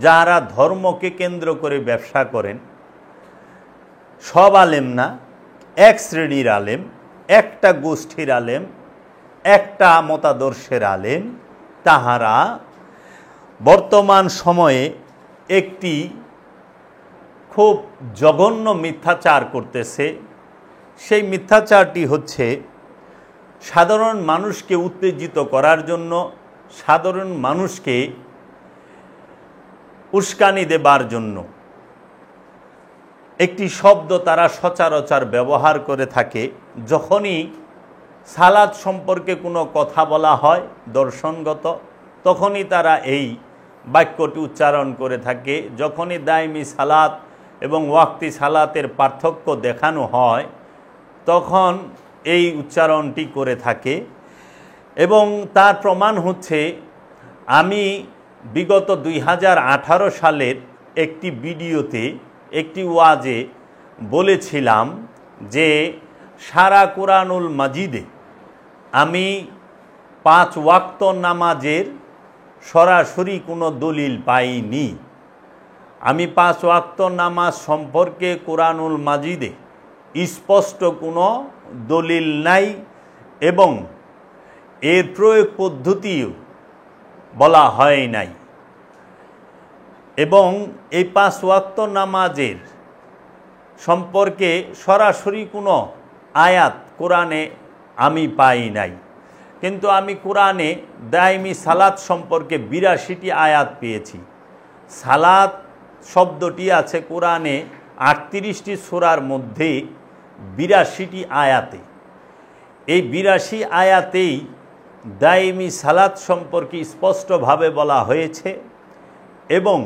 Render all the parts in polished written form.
যারা ধর্মকে কেন্দ্র করে ব্যবসা করেন, সব আলেম না, এক শ্রেণীর আলেম, একটা গোষ্ঠীর আলেম, একটা মতাদর্শের আলেম, তাহারা বর্তমান সময়ে একটি খুব জঘন্য মিথ্যাচার করতেছে। সেই মিথ্যাচারটি হচ্ছে সাধারণ মানুষকে উত্তেজিত করার জন্য, সাধারণ মানুষকে উস্কানি দেবার জন্য একটি শব্দ তারা সচরাচর ব্যবহার করে থাকে। যখনই সালাত সম্পর্কে কোনো কথা বলা হয় দর্শনগত, তখনই তারা এই বাক্যটি উচ্চারণ করে থাকে। যখনই দায়মি সালাত এবং ওয়াক্তি সালাতের পার্থক্য দেখানো হয়, তখন এই উচ্চারণটি করে থাকে। এবং তার প্রমাণ হচ্ছে, আমি বিগত 2018 সালের একটি ভিডিওতে, একটি ওয়াজে বলেছিলাম যে সারা কোরআনুল মাজিদে আমি 5 ওয়াক্ত নামাজের সরাসরি কোনো দলিল পাইনি। আমি 5 ওয়াক্ত নামাজ সম্পর্কে কোরআনুল মাজিদে স্পষ্ট কোনো দলিল নাই এবং এর প্রয়োগ পদ্ধতিও বলা হয় নাই। এবং এই 5 ওয়াক্ত নামাজের সম্পর্কে সরাসরি কোনো আয়াত কোরআনে আমি পাই নাই। কিন্তু আমি কোরআনে দায়মি সালাত সম্পর্কে 82টি আয়াত পেয়েছি। সালাত শব্দটি আছে কোরআনে 38টি সূরার মধ্যে 82টি আয়াতে। এই 82 আয়াতেই দায়মি সালাত সম্পর্কে স্পষ্টভাবে বলা হয়েছে এবং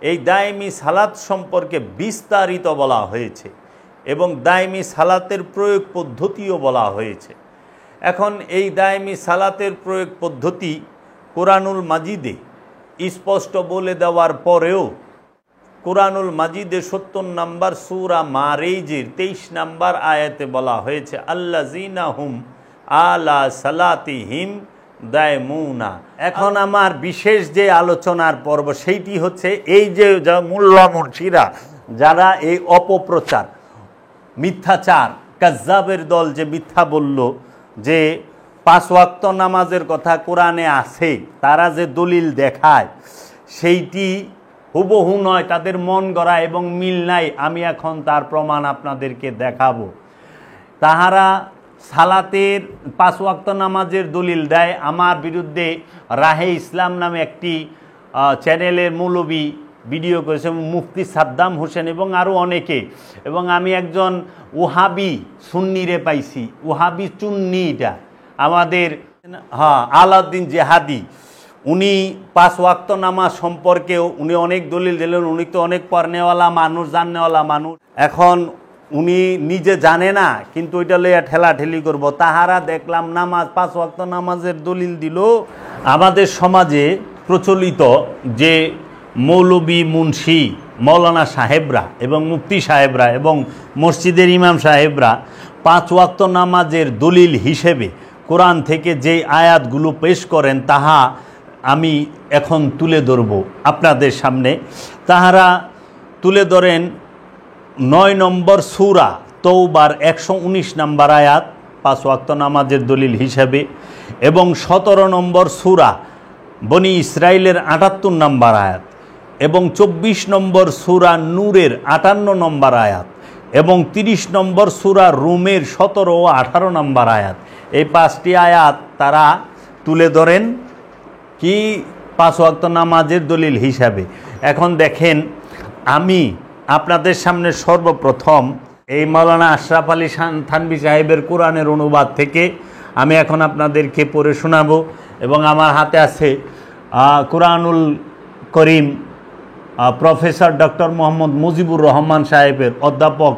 এই দায়মি সালাত সম্পর্কে বিস্তারিত বলা হয়েছে এবং দায়মি সালাতের প্রয়োগ পদ্ধতিও বলা হয়েছে। এখন এই দায়মি সালাতের প্রয়োগ পদ্ধতি কোরআনুল মাজিদে স্পষ্ট বলে দেওয়ার পরেও কোরআনুল মাজিদে 70 নম্বর সূরা মারিজের 23 নম্বর আয়াতে বলা হয়েছে, আল্লাযীনা হুম আলা সালাতিহিম দায়মুনা। এখন আমার বিশেষ যে আলোচনার পর্ব সেইটি হচ্ছে এই যে মোল্লা মুন্সিরা যারা এই অপপ্রচার, মিথ্যাচার, কাজ্জাবের দল যে মিথ্যা বলল যে 5 ওয়াক্ত নামাজের কথা কোরআনে আছে, তারা যে দলিল দেখায় সেইটি হুবহু নয়, তাদের মন গড়া এবং মিল নাই। আমি এখন তার প্রমাণ আপনাদেরকে দেখাবো। তাহারা সালাতের 5 ওয়াক্ত নামাজের দলিল দেয়। আমার বিরুদ্ধে রাহে ইসলাম নামে একটি চ্যানেলের মৌলবী ভিডিও করেছে, মুফতি সাদ্দাম হোসেন এবং আরও অনেকে। এবং আমি একজন ওহাবি সুন্নিরে পাইছি, ওহাবি চুন্নি, এটা আমাদের আলাউদ্দিন জেহাদি, উনি 5 ওয়াক্ত নামাজ সম্পর্কেও উনি অনেক দলিল দিলেন। উনি তো অনেক পড়নেওয়ালা মানুষ, জাননেওয়ালা মানুষ। এখন উনি নিজে জানে না, কিন্তু ওইটা লইয়া ঠেলাঠেলি করব। তাহারা দেখলাম নামাজ 5 ওয়াক্ত নামাজের দলিল দিল। আমাদের সমাজে প্রচলিত যে মৌলবী মুন্সি মৌলানা সাহেবরা এবং মুফতি সাহেবরা এবং মসজিদের ইমাম সাহেবরা 5 ওয়াক্ত নামাজের দলিল হিসেবে কোরআন থেকে যে আয়াতগুলো পেশ করেন, তাহা আমি এখন তুলে ধরব আপনাদের সামনে। তাহারা তুলে ধরেন 9 নম্বর সূরা তওবার 119 নম্বর আয়াত 5 ওয়াক্ত নামাজের দলিল হিসেবে, এবং 17 নম্বর সূরা বনি ইসরাইলের 78 নম্বর আয়াত, এবং 24 নম্বর সূরা নূরের 58 নম্বর আয়াত, এবং 30 নম্বর সূরা রুমের 17 ও 18 নম্বর আয়াত। এই 5টি আয়াত তারা তুলে ধরেন কি 5 ওয়াক্ত নামাজের দলিল হিসাবে। এখন দেখেন, আমি আপনাদের সামনে সর্বপ্রথম এই মাওলানা আশরাফ আলী থানভী সাহেবের কোরআনের অনুবাদ থেকে আমি এখন আপনাদেরকে পড়ে শোনাবো। এবং আমার হাতে আছে কোরআনুল করিম প্রফেসর ডক্টর মোহাম্মদ মুজিবুর রহমান সাহেবের, অধ্যাপক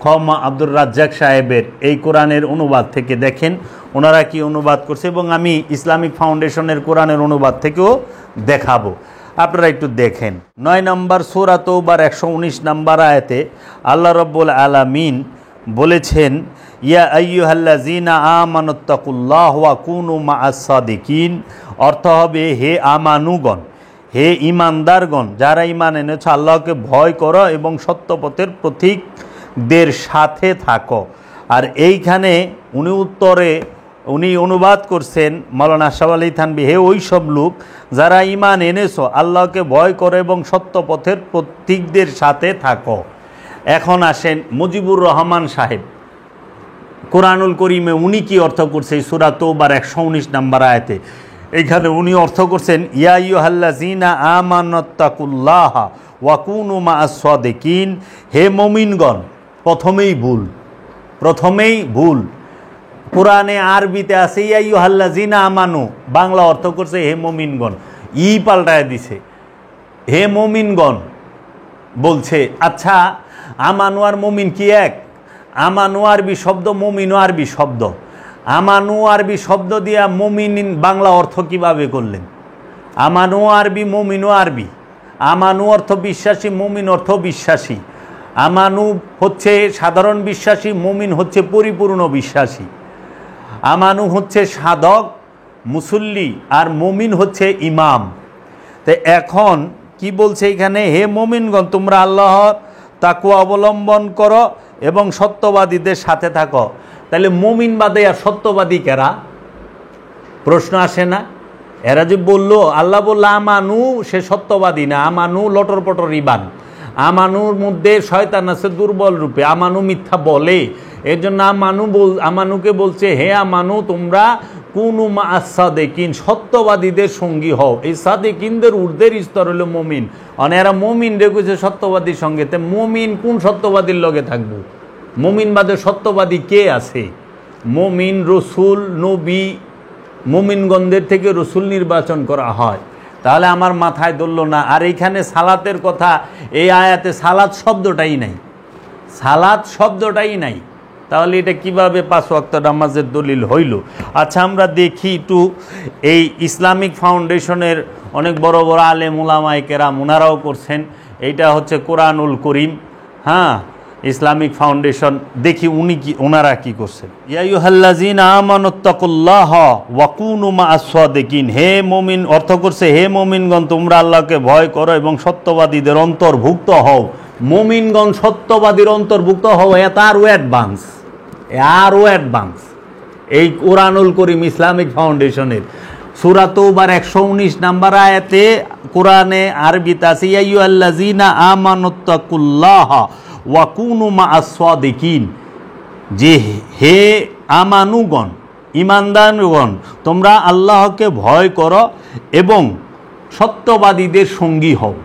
খোমা আব্দুর রাজ্জাক সাহেবের এই কোরআনের অনুবাদ থেকে। দেখেন ওনারা কি অনুবাদ করছে, এবং আমি ইসলামিক ফাউন্ডেশনের কোরআনের অনুবাদ থেকেও দেখাবো, আপনারা একটু দেখেন। 9 নম্বর সূরা তওবার 119 নম্বর আয়াতে আল্লাহ রাব্বুল আলামিন বলেছেন, ইয়া আইয়ুহাল্লাযীনা আমানুত্তাকুল্লাহ ওয়া কুনু মা'আস সাদিকিন। অর্থ হবে, হে আমানুগণ, হে ঈমানদারগণ, যারা ঈমান এনেছ, আল্লাহকে ভয় করো এবং সত্যপথের প্রতীকদের সাথে থাকো। আর এইখানে উনি অনুবাদ করছেন মাওলানা আশরাফ আলী থানভী, হে ওই সব লোক যারা ঈমান এনেছো, আল্লাহকে ভয় করো এবং সত্যপথের প্রতীকদের সাথে থাকো। এখন আসেন মুজিবুর রহমান সাহেব কোরআনুল করিমে উনি কি অর্থ করছে সূরা তওবার 119 নম্বর আয়াতে। এইখানে উনি অর্থ করছেন ইয়া আইয়ুহাল্লাযীনা আমানুত্তাকুল্লাহা ওয়া কুনু মা'আস সাদিকিন, হে মুমিনগণ। প্রথমেই ভুল। কোরআনে আরবিতে আছে ইয়া আইয়ুহাল্লাযীনা আমানু, বাংলা অর্থ করছে হে মুমিনগণ, পাল্টায় দিছে হে মুমিনগণ বলছে। আচ্ছা, আমানু আর মুমিন কি এক? আমানু আরবি শব্দ, মুমিনও আরবি শব্দ। আমানু আরবি শব্দ দিয়া মুমিন বাংলা অর্থ কিভাবে করলেন? আমানু আরবি, মুমিনও আরবি। আমানু অর্থ বিশ্বাসী, মুমিন অর্থ বিশ্বাসী। আমানু হচ্ছে সাধারণ বিশ্বাসী, মুমিন হচ্ছে পরিপূর্ণ বিশ্বাসী। আমানু হচ্ছে সাধক মুসল্লি, আর মুমিন হচ্ছে ইমাম। তো এখন কি বলছে এখানে, হে মুমিনগণ, তোমরা আল্লাহর তাকওয়া অবলম্বন করো এবং সত্যবাদীদের সাথে থাকো। তাহলে মুমিন বাদে আর সত্যবাদী কারা? প্রশ্ন আসে না? এরা যে বললো, আল্লাহ বললো আমানু, সে সত্যবাদী না। আমানু লটর পটর ইবান। আমানুর মধ্যে শয়তান আছে দুর্বল রূপে, আমানু মিথ্যা বলে। এর জন্য আমানুকে বলছে হে আমানু, তোমরা কুনু মা'আস সাদিকিন, সত্যবাদীদের সঙ্গী হও। এই সাদিকিনদের ঊর্ধ্বের স্তর হলো মুমিন। এরা মুমিন রেখেছে সত্যবাদীর সঙ্গে। তে মুমিন কোন সত্যবাদীর লগে থাকবো? মুমিন বাদে সত্যবাদী কে আছে? মুমিন, রসুল, নবী, মুমিনগণদের থেকে রসুল নির্বাচন করা হয়। তাহলে আমার মাথায় ধরল না। আর এইখানে সালাতের কথা, এই আয়াতে সালাত শব্দটাই নাই, সালাত শব্দটাই নাই। তাহলে এটা কিভাবে 5 ওয়াক্ত নামাজের দলিল হইল? আচ্ছা, আমরা দেখি একটু এই ইসলামিক ফাউন্ডেশনের অনেক বড় বড় আলেম উলামায়ে কেরাম ওনারাও করছেন। এইটা হচ্ছে কোরআনুল করিম, হ্যাঁ, ইসলামিক ফাউন্ডেশন। দেখি ওনারা কি করছেন। ইয়া আইয়ুহাল্লাযীনা আমানুত্তাকুল্লাহা ওয়া কুনু মা'আস সাদিকিন, হে মুমিন, অর্থ করছে হে মুমিনগণ, তোমরা আল্লাহকে ভয় করো এবং সত্যবাদীদের অন্তর্ভুক্ত হও। মুমিনগণ সত্যবাদীর অন্তর্ভুক্ত হও, এটা আরও অ্যাডভান্স। এই কোরআনুল করিম ইসলামিক ফাউন্ডেশনের সূরা তওবার 119 নম্বর আয়াতে কোরআনে আরবিতে আছে ইয়া আইয়ুহাল্লাযীনা আমানুত্তাকুল্লাহা ওয়া কুনু মা'আস সাদিকিন, যে হে আমানুগণ, ঈমানদারগণ, তোমরা আল্লাহকে ভয় করো এবং সত্যবাদীদের সঙ্গী হও।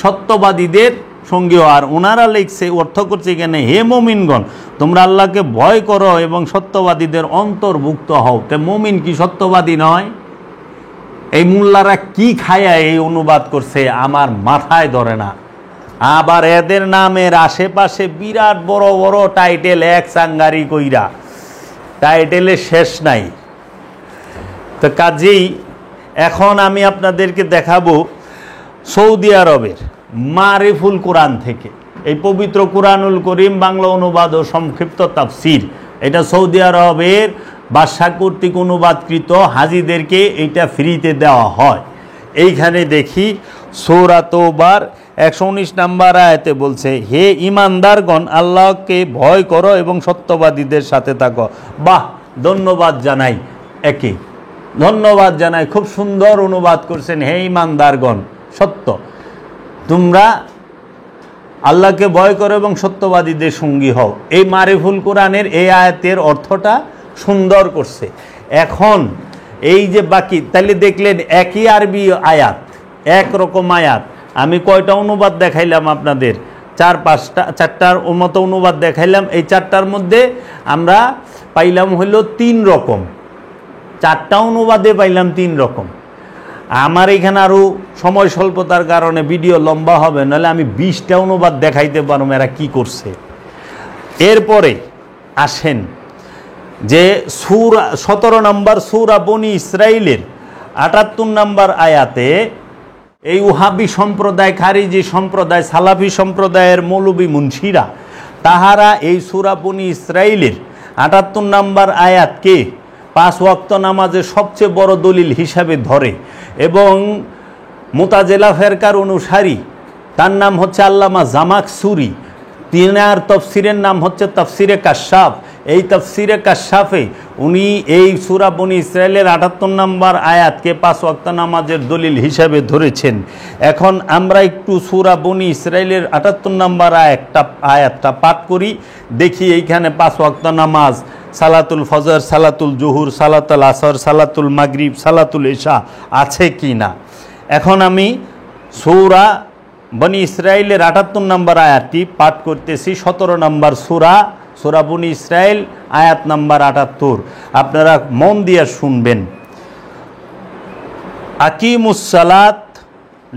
সত্যবাদীদের সঙ্গী হও। আর ওনারা লিখছে, অর্থ করছে এখানে হে মুমিনগণ, তোমরা আল্লাহকে ভয় করো এবং সত্যবাদীদের অন্তর্ভুক্ত হও। তে মুমিন কি সত্যবাদী নয়? এই মোল্লারা কি খায়া এই অনুবাদ করছে আমার মাথায় ধরে না। আবার এদের নামের আশেপাশে বিরাট বড় বড় টাইটেল, এক চাঙ্গারি কইরা, টাইটেলের শেষ নাই। তো কাজেই এখন আমি আপনাদেরকে দেখাবো সৌদি আরবের মারিফুল কোরআন থেকে এই পবিত্র কোরআনুল করিম বাংলা অনুবাদ ও সংক্ষিপ্ত তাফসির। এটা সৌদি আরবের বাদশা কর্তৃক অনুবাদকৃত, হাজিদেরকে এইটা ফ্রিতে দেওয়া হয়। এইখানে দেখি সূরা তওবার 119 নম্বর আয়াতে বলছে হে ঈমানদারগণ, আল্লাহকে ভয় করো এবং সত্যবাদীদের সাথে থাকো। বাহ, ধন্যবাদ জানাই, একে ধন্যবাদ জানাই, খুব সুন্দর অনুবাদ করছেন। হে ঈমানদারগণ, সত্য, তোমরা আল্লাহকে ভয় করো এবং সত্যবাদীদের সঙ্গী হও। এই মারিফুল কোরআনের এই আয়াতের অর্থটা সুন্দর করছে। এখন এই যে বাকি, তাহলে দেখলেন একই আরবি আয়াত, একরকম আয়াত। আমি কয়টা অনুবাদ দেখাইলাম আপনাদের? 4-5টার মতো অনুবাদ দেখাইলাম। এই 4টার মধ্যে আমরা পাইলাম হইল 3 রকম। 4টা অনুবাদে পাইলাম 3 রকম। আমার এখানে আরও সময় স্বল্পতার কারণে ভিডিও লম্বা হবে, নাহলে আমি 20টা অনুবাদ দেখাইতে পারবো এরা কি করছে। এরপরে আসেন যে 17 নম্বর সূরা বনি ইসরাইলের 78 নম্বর আয়াতে এই ওহাবি সম্প্রদায়, খারিজি সম্প্রদায়, সালাফি সম্প্রদায়ের মৌলবী মুন্সিরা, তাহারা এই সূরা বনি ইসরাইলের 78 নম্বর আয়াতকে 5 ওয়াক্ত নামাজের সবচেয়ে বড় দলিল হিসাবে ধরে এবং মুতাজিলা ফেরকার অনুসারী, তার নাম হচ্ছে আল্লামা জামাকসুরি। তিনার তফসিরের নাম হচ্ছে তফসিরে কাশাফ। এই তফসিরে কাশাফে উনি এই সূরা বনী ইসরাইলের ৭৮ নম্বর আয়াতকে ৫ ওয়াক্ত নামাজের দলিল হিসাবে ধরেছেন। এখন আমরা একটু সূরা বনী ইসরাইলের ৭৮ নম্বর আয়াতটা পাঠ করি, দেখি এইখানে ৫ ওয়াক্ত নামাজ, সালাতুল ফজর, সালাতুল জুহুর, সালাতুল আসর, সালাতুল মাগরিব, সালাতুল ইশা আছে কি না। এখন আমি সূরা বনী ইসরাইলের ৭৮ নম্বর আয়াতটি পাঠ করতেছি। ১৭ নম্বর সূরা বনী ইসরাইল, আয়াত নাম্বার ৭৮। আপনারা মন দিয়ে শুনবেন। আকিমুস সালাত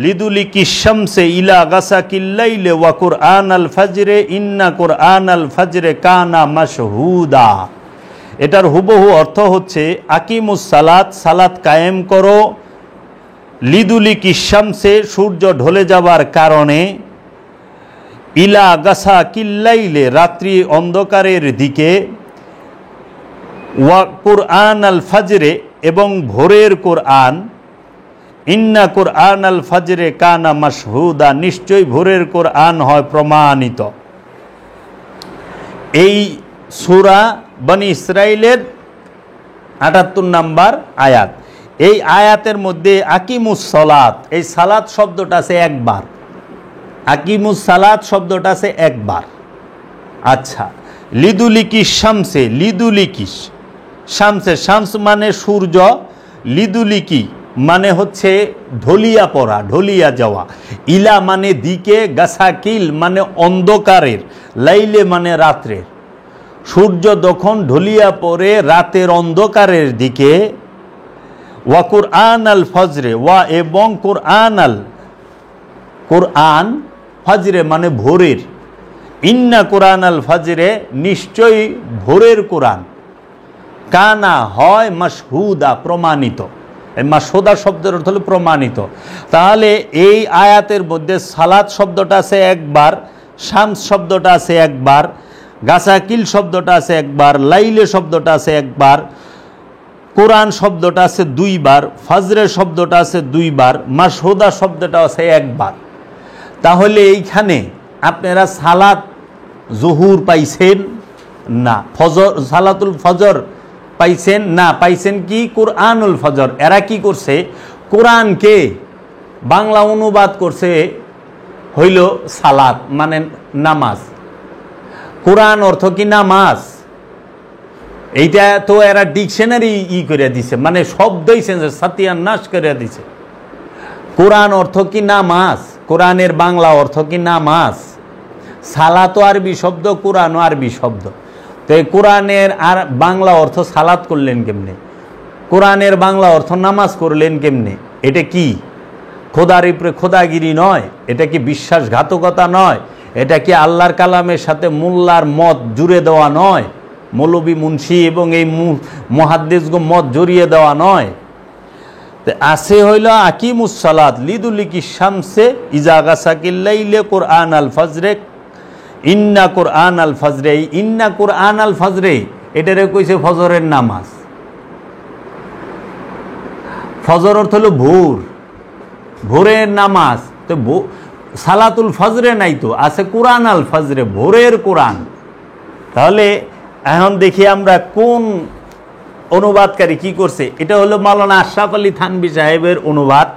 লিদুলিকি শামসে ইলা গাসাকিল লাইলি ওয়া কুরআনাল ফাজরে ইন্না কুরআনাল ফাজরে কানা মাশহুদা। এটার হুবহু অর্থ হচ্ছে আকিমুস সালাত, সালাত কায়েম করো, লিদুলিকি শামসে, সূর্য ঢলে যাবার কারণে, ইলা গাসা কিল্লাইলে, রাত্রি অন্ধকারের দিকে, ওয়া কুরআন আল ফাজরে, এবং ভোরের কোরআন, ইন্না কুরআন আল ফাজরে কানা মাশহুদা, নিশ্চয়ই ভোরের কোরআন হয় প্রমাণিত। এই সূরা বনী ইসরাইলের ৭৮ নম্বর আয়াত। এই আয়াতের মধ্যে আকিমুস সালাত, এই সালাত শব্দটা আছে একবার। আকিমুস সালাত শব্দটা আছে একবার। আচ্ছা, লিদুলিকি শামসে, লিদুলিকি শামসে, শামস মানে সূর্য, লিদুলিকি মানে হচ্ছে ঢলিয়া পড়া, ঢলিয়া যাওয়া, ইলা মানে দিকে, গাসাকিল মানে অন্ধকারের, লাইলে মানে রাত্রের। সূর্য যখন ঢলিয়া পড়ে রাতের অন্ধকারের দিকে, ওয়া কুরআন আল ফজরে, ওয়া এবং কোরআন ফজরে মানে ভোরের, ইন্না কোরআন আল ফজরে নিশ্চয়ই ভোরের কোরআন, কানা হয় মাশহুদা প্রমাণিত। এই মাশহুদা শব্দের অর্থ হলো প্রমাণিত। তাহলে এই আয়াতের মধ্যে সালাত শব্দটা আছে একবার, শামস শব্দটা আছে একবার, গাসাকিল শব্দটা আছে একবার, লাইলে শব্দটা আছে একবার, কোরআন শব্দটা আছে দুইবার, ফজরে শব্দটা আছে দুইবার, মাশহুদা শব্দটা আছে একবার। তাহলে এইখানে আপনারা সালাত জুহুর পাইছেন না, ফজর সালাতুল ফজর পাইছেন না, পাইছেন কি কুরআনুল ফজর। এরা কি করছে, কোরআনকে বাংলা অনুবাদ করছে হইল সালাত মানে নামাজ। কোরআন অর্থ কি নামাজ, এইটা তো এরা ডিকশনারি করে দিছে, মানে শব্দই সাতিয়ান্নাস করে দিছে। কোরআন অর্থ কি নামাজ, কোরআনের বাংলা অর্থ কি নামাজ। সালাতও আরবি শব্দ, কোরআনও আরবি শব্দ। তো এই কোরআনের আর বাংলা অর্থ সালাত করলেন কেমনে, কোরআনের বাংলা অর্থ নামাজ করলেন কেমনে? এটা কি খোদার উপরে খোদাগিরি নয়? এটা কি বিশ্বাসঘাতকতা নয়? এটা কি আল্লাহর কালামের সাথে মোল্লার মত জুড়ে দেওয়া নয়? মৌলবী মুন্সি এবং এই মুহাদ্দিসগো মত জড়িয়ে দেওয়া নয়? আছে হইল আকিমুস সালাত লিদুলিকি শামসে ইজা গাসাকিল লাইলি কুরআন আল ফজরে ইন্না কুরআন আল ফজরে। ইন্না কুরআন আল ফজরে এটারে কইছে ফজরের নামাজ। ফজর অর্থ হলো ভোর, ভোরের নামাজ। তো সালাতুল ফজরে নাই, তো আছে কুরআন আল ফজরে, ভোরের কোরআন। তাহলে এখন দেখি আমরা কোন অনুবাদকারী কি করছে। এটা হলো মাওলানা আশরাফ আলী থানভী সাহেবের অনুবাদ।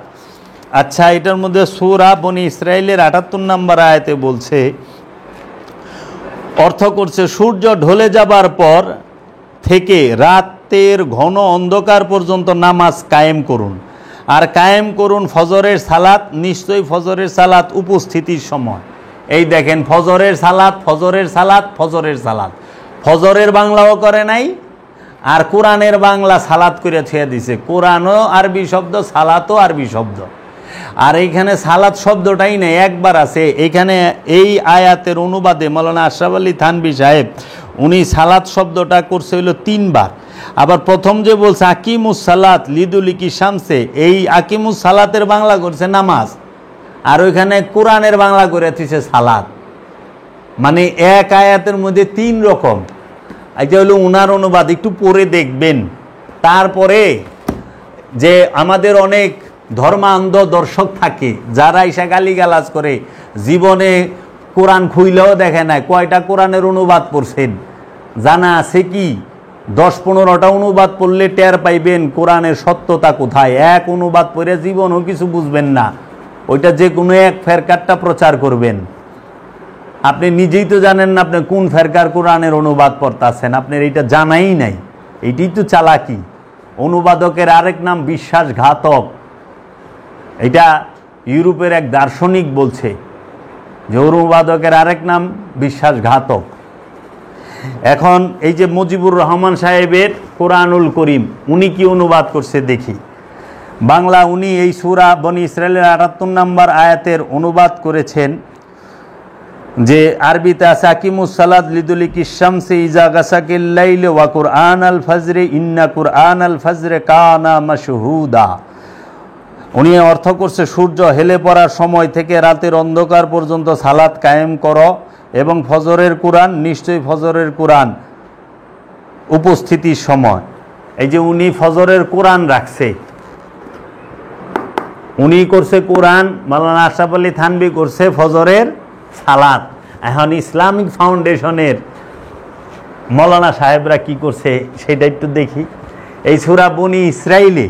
আচ্ছা, এটার মধ্যে সূরা বনী ইসরাইলের ৭৮ নম্বর আয়াতে বলছে, অর্থ করছে সূর্য ঢলে যাবার পর থেকে রাতের ঘন অন্ধকার পর্যন্ত নামাজ কায়েম করুন, আর কায়েম করুন ফজরের সালাত, নিশ্চয়ই ফজরের সালাত উপস্থিতির সময়। এই দেখেন, ফজরের সালাত, ফজরের সালাত, ফজরের সালাত। ফজরের বাংলাও করে নাই, আর কোরআনের বাংলা সালাত করে ছেড়ে দিছে। কোরআনও আরবি শব্দ, সালাতও আরবি শব্দ। আর এইখানে সালাত শব্দটাই নেই, একবার আছে। এইখানে এই আয়াতের অনুবাদে মাওলানা আশরাফ আলী থানভী সাহেব উনি সালাত শব্দটা করছে হইল 3 বার। আবার প্রথম যে বলছে আকিমুস সালাত লিদুলিকি শামসে, এই আকিমুস সালাতের বাংলা করছে নামাজ, আর ওইখানে কোরআনের বাংলা করে দিছে সালাত। মানে এক আয়াতের মধ্যে 3 রকম। এটা হলো উনার অনুবাদ, একটু পড়ে দেখবেন। তারপরে যে আমাদের অনেক ধর্মান্ধ দর্শক থাকে, যারা ঈশা গালিগালাজ করে, জীবনে কোরআন খুইলেও দেখে নাই। কয়টা কোরআনের অনুবাদ পড়ছেন জানা আছে কি? 10-15টা অনুবাদ পড়লে টের পাইবেন কোরআনের সত্যতা কোথায়। এক অনুবাদ পড়ে জীবনও কিছু বুঝবেন না, ওইটা যে কোনো এক ফেরকারটা প্রচার করবেন। আপনি নিজেই তো জানেন না আপনি কোন ফেরকার কোরআনের অনুবাদ পড়তেছেন, আপনার এইটা জানাই নাই। এইটাই তো চালাকি। অনুবাদকের আরেক নাম বিশ্বাসঘাতক। এটা ইউরোপের এক দার্শনিক বলছে যে অনুবাদকের আরেক নাম বিশ্বাসঘাতক। এখন এই যে মুজিবুর রহমান সাহেবের কোরআনুল করিম, উনি কি অনুবাদ করছে দেখি। বাংলা উনি এই সূরা বনী ইসরাইলের 78 নম্বর আয়াতের অনুবাদ করেছেন, যে আরবিতে আছে আকিমুস সালাত লিদুলিকি শামসি ইজা গাসাকিল লাইল ওয়া কুরআন আল ফজরে ইন্না কুরআন আল ফজরে কানা মাশহুদা। উনি অর্থ করছে সূর্য হেলে পড়ার সময় থেকে রাতের অন্ধকার পর্যন্ত সালাত কায়েম করো এবং ফজরের কোরআন, নিশ্চয়ই ফজরের কোরআন উপস্থিতির সময়। এই যে উনি ফজরের কোরআন রাখছে, উনি করছে কোরআন, মাওলানা আশরাফ আলী থানভী করছে ফজরের সালাত। এখন ইসলামিক ফাউন্ডেশনের মাওলানা সাহেবরা কি করছে সেটা একটু দেখি। এই সূরা বনী ইসরাইলে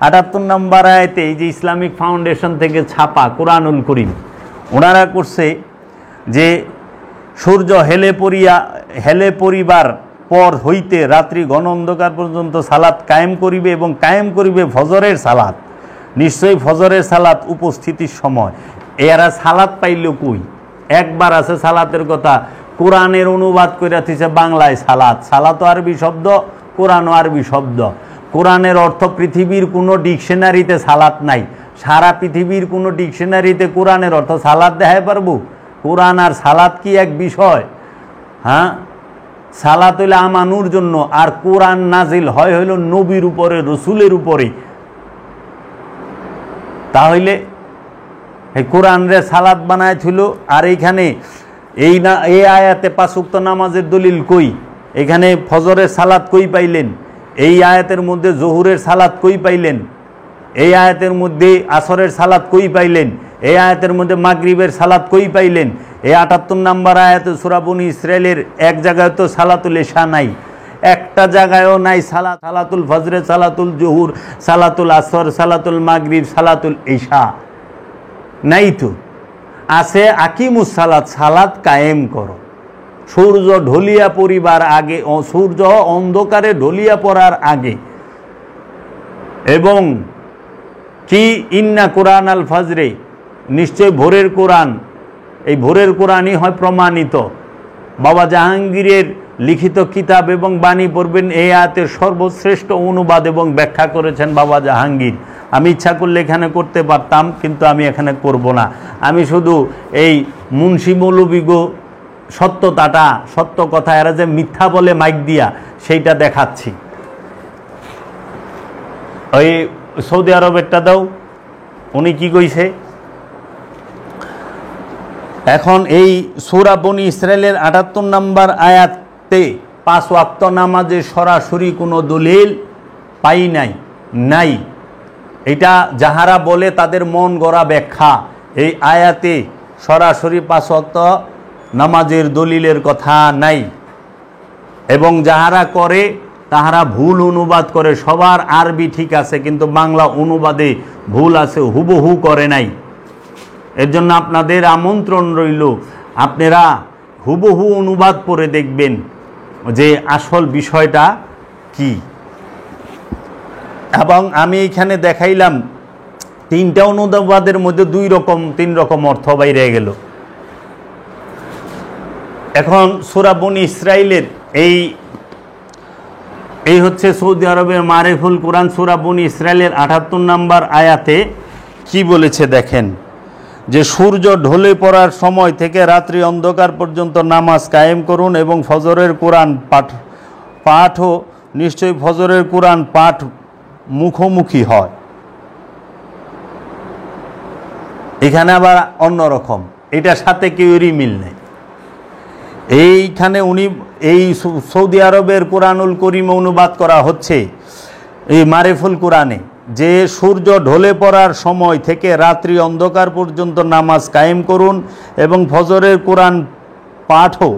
78 নম্বর আয়াতে এই যে ইসলামিক ফাউন্ডেশন থেকে ছাপা কোরআনুল করিম, ওনারা করছে যে সূর্য হেলে পরিবার পর হইতে রাত্রি ঘন অন্ধকার পর্যন্ত সালাত কায়েম করিবে এবং কায়েম করিবে ফজরের সালাত, নিশ্চয়ই ফজরের সালাত উপস্থিতির সময়। এরা সালাত পাইল কই? একবার আছে সালাতের কথা, কোরআনের অনুবাদ করে দিছে বাংলায় সালাত। সালাত আরবি শব্দ, কোরআনও আরবি শব্দ। কোরআনের অর্থ পৃথিবীর কোনো ডিকশনারিতে সালাত নাই। সারা পৃথিবীর কোনো ডিকশনারিতে কোরআনের অর্থ সালাত দেখাই পারবো? কোরআন আর সালাত কি এক বিষয়? হ্যাঁ, সালাত হইলে আমানুর জন্য, আর কোরআন নাজিল হইল নবীর উপরে, রসুলের উপরে। তাহলে এই কোরআন রে সালাত বানায় ছিল। আর এইখানে এই আয়াতে 5 ওয়াক্ত নামাজের দলিল কই? এখানে ফজরের সালাত কই পাইলেন? এই আয়াতের মধ্যে জোহরের সালাত কই পাইলেন? এই আয়াতের মধ্যে আসরের সালাত কই পাইলেন? এই আয়াতের মধ্যে মাগরিবের সালাত কই পাইলেন? এই 78 নম্বর আয়াতে সূরা বনী ইসরাইলের এক জায়গায় তো সালাতুল ইশা নাই, একটা জায়গায়ও নাই সালাতুল ফজরে, সালাতুল জোহর, সালাতুল আসর, সালাতুল মাগরিব, সালাতুল ইশা নাই তো। আছে আকিমুস সালাত, সালাত কায়েম করো। সূর্য ঢলিয়া পড়িবার আগে, সূর্য অন্ধকারে ঢলিয়া পড়ার আগে, এবং কি ইন্না কুরআন আল ফজরে, নিশ্চয় ভোরের কোরআন। এই ভোরের কোরআনই হয় প্রমাণিত। বাবা জাহাঙ্গীরের লিখিত কিতাব এবং বাণী পড়বেন, এই আয়াতের সর্বশ্রেষ্ঠ অনুবাদ এবং ব্যাখ্যা করেছেন বাবা জাহাঙ্গীর। আমি ইচ্ছা করলে এখানে করতে পারতাম, কিন্তু আমি এখানে করব না। আমি শুধু এই মুন্সি মৌলবীগো সত্যতাটা, সত্য কথা, এরা যে মিথ্যা বলে মাইক দিয়া, সেইটা দেখাচ্ছি। ওই সৌদি আরবেরটা দাও, উনি কি কইছে। এখন এই সূরা বনী ইসরাইলের 78 নম্বর আয়াতে 5 ওয়াক্ত নামাজে সরাসরি কোনো দলিল পাই নাই। এটা যাহারা বলে তাদের মন গড়া ব্যাখ্যা। এই আয়াতে সরাসরি 5 ওয়াক্ত নামাজের দলিলের কথা নাই, এবং যাহারা করে তাহারা ভুল অনুবাদ করে। সবার আরবি ঠিক আছে, কিন্তু বাংলা অনুবাদে ভুল আছে, হুবহু করে নাই। এর জন্য আপনাদের আমন্ত্রণ রইল, আপনারা হুবহু অনুবাদ পড়ে দেখবেন যে আসল বিষয়টা কি। এবং আমি এখানে দেখাইলাম 3টা অনুবাদের মধ্যে 3 রকম অর্থ বাইরে গেল। এখন সূরা বনী ইসরাইলের এই হচ্ছে সৌদি আরবের মারিফুল কোরআন, সূরা বনী ইসরাইলের 78 নম্বর আয়াতে কি বলেছে দেখেন, যে সূর্য ঢলে পড়ার সময় থেকে রাত্রি অন্ধকার পর্যন্ত নামাজ কায়েম করুন এবং ফজরের কোরআন পাঠও, নিশ্চয়ই ফজরের কোরআন পাঠ মুখোমুখি হয়। এখানে আবার অন্যরকম, এটার সাথে কেউরই মিল নেই। এইখানে উনি এই সৌদি আরবের কোরআনুল করিম অনুবাদ করা হচ্ছে এই মারিফুল কোরআনে, যে সূর্য ঢলে পড়ার সময় থেকে রাত্রি অন্ধকার পর্যন্ত নামাজ কায়েম করুন এবং ফজরের কোরআন পাঠও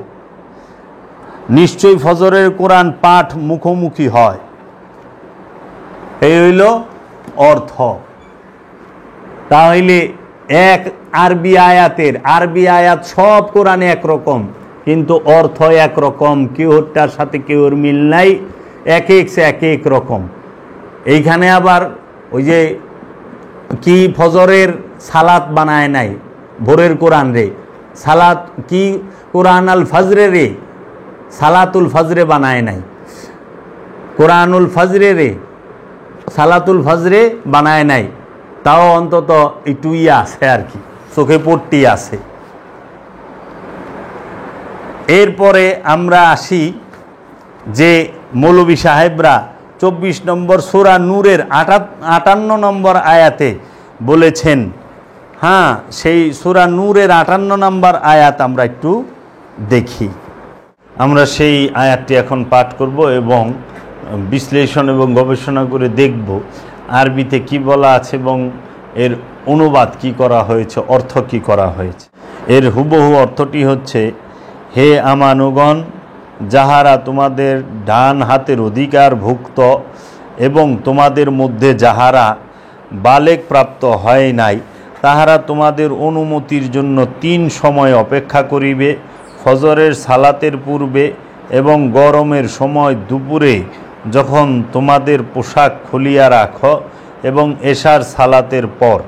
নিশ্চয়ই ফজরের কোরআন পাঠ মুখোমুখি হয়। এই হইল অর্থ। তাহলে এক আরবি আয়াত সব কোরআনে একরকম, কিন্তু অর্থ একরকম, কেউটার সাথে কেউর মিল নাই, এক এক রকম। এইখানে আবার ওই যে কি ফজরের সালাত বানায় নাই, ভোরের কোরআন রে সালাত কি কোরআন আল ফজরে রে সালাতুল ফজরে বানায় নাই, কোরআনুল ফজরে রে সালাতুল ফজরে বানায় নাই, তাও অন্তত একটু আছে আর কি, চোখে পট্টি আছে। এরপরে আমরা আসি যে মৌলভী সাহেবরা 24 নম্বর সূরা নূরের 58 নম্বর আয়াতে বলেছেন। হ্যাঁ, সেই সূরা নূরের 58 নম্বর আয়াত আমরা একটু দেখি। আমরা সেই আয়াতটি এখন পাঠ করব এবং বিশ্লেষণ এবং গবেষণা করে দেখব আরবিতে কি বলা আছে এবং এর অনুবাদ কি করা হয়েছে, অর্থ কি করা হয়েছে। এর হুবহু অর্থটি হচ্ছে, হে আমানুগণ, যাহারা তোমাদের ডান হাতের অধিকারভুক্ত এবং তোমাদের মধ্যে যাহারা বালেগ প্রাপ্ত হয় নাই, তাহারা তোমাদের অনুমতির জন্য 3 সময় অপেক্ষা করিবে, ফজরের সালাতের পূর্বে এবং গরমের সময় দুপুরে যখন তোমাদের পোশাক খুলিয়া রাখো এবং এশার সালাতের পর।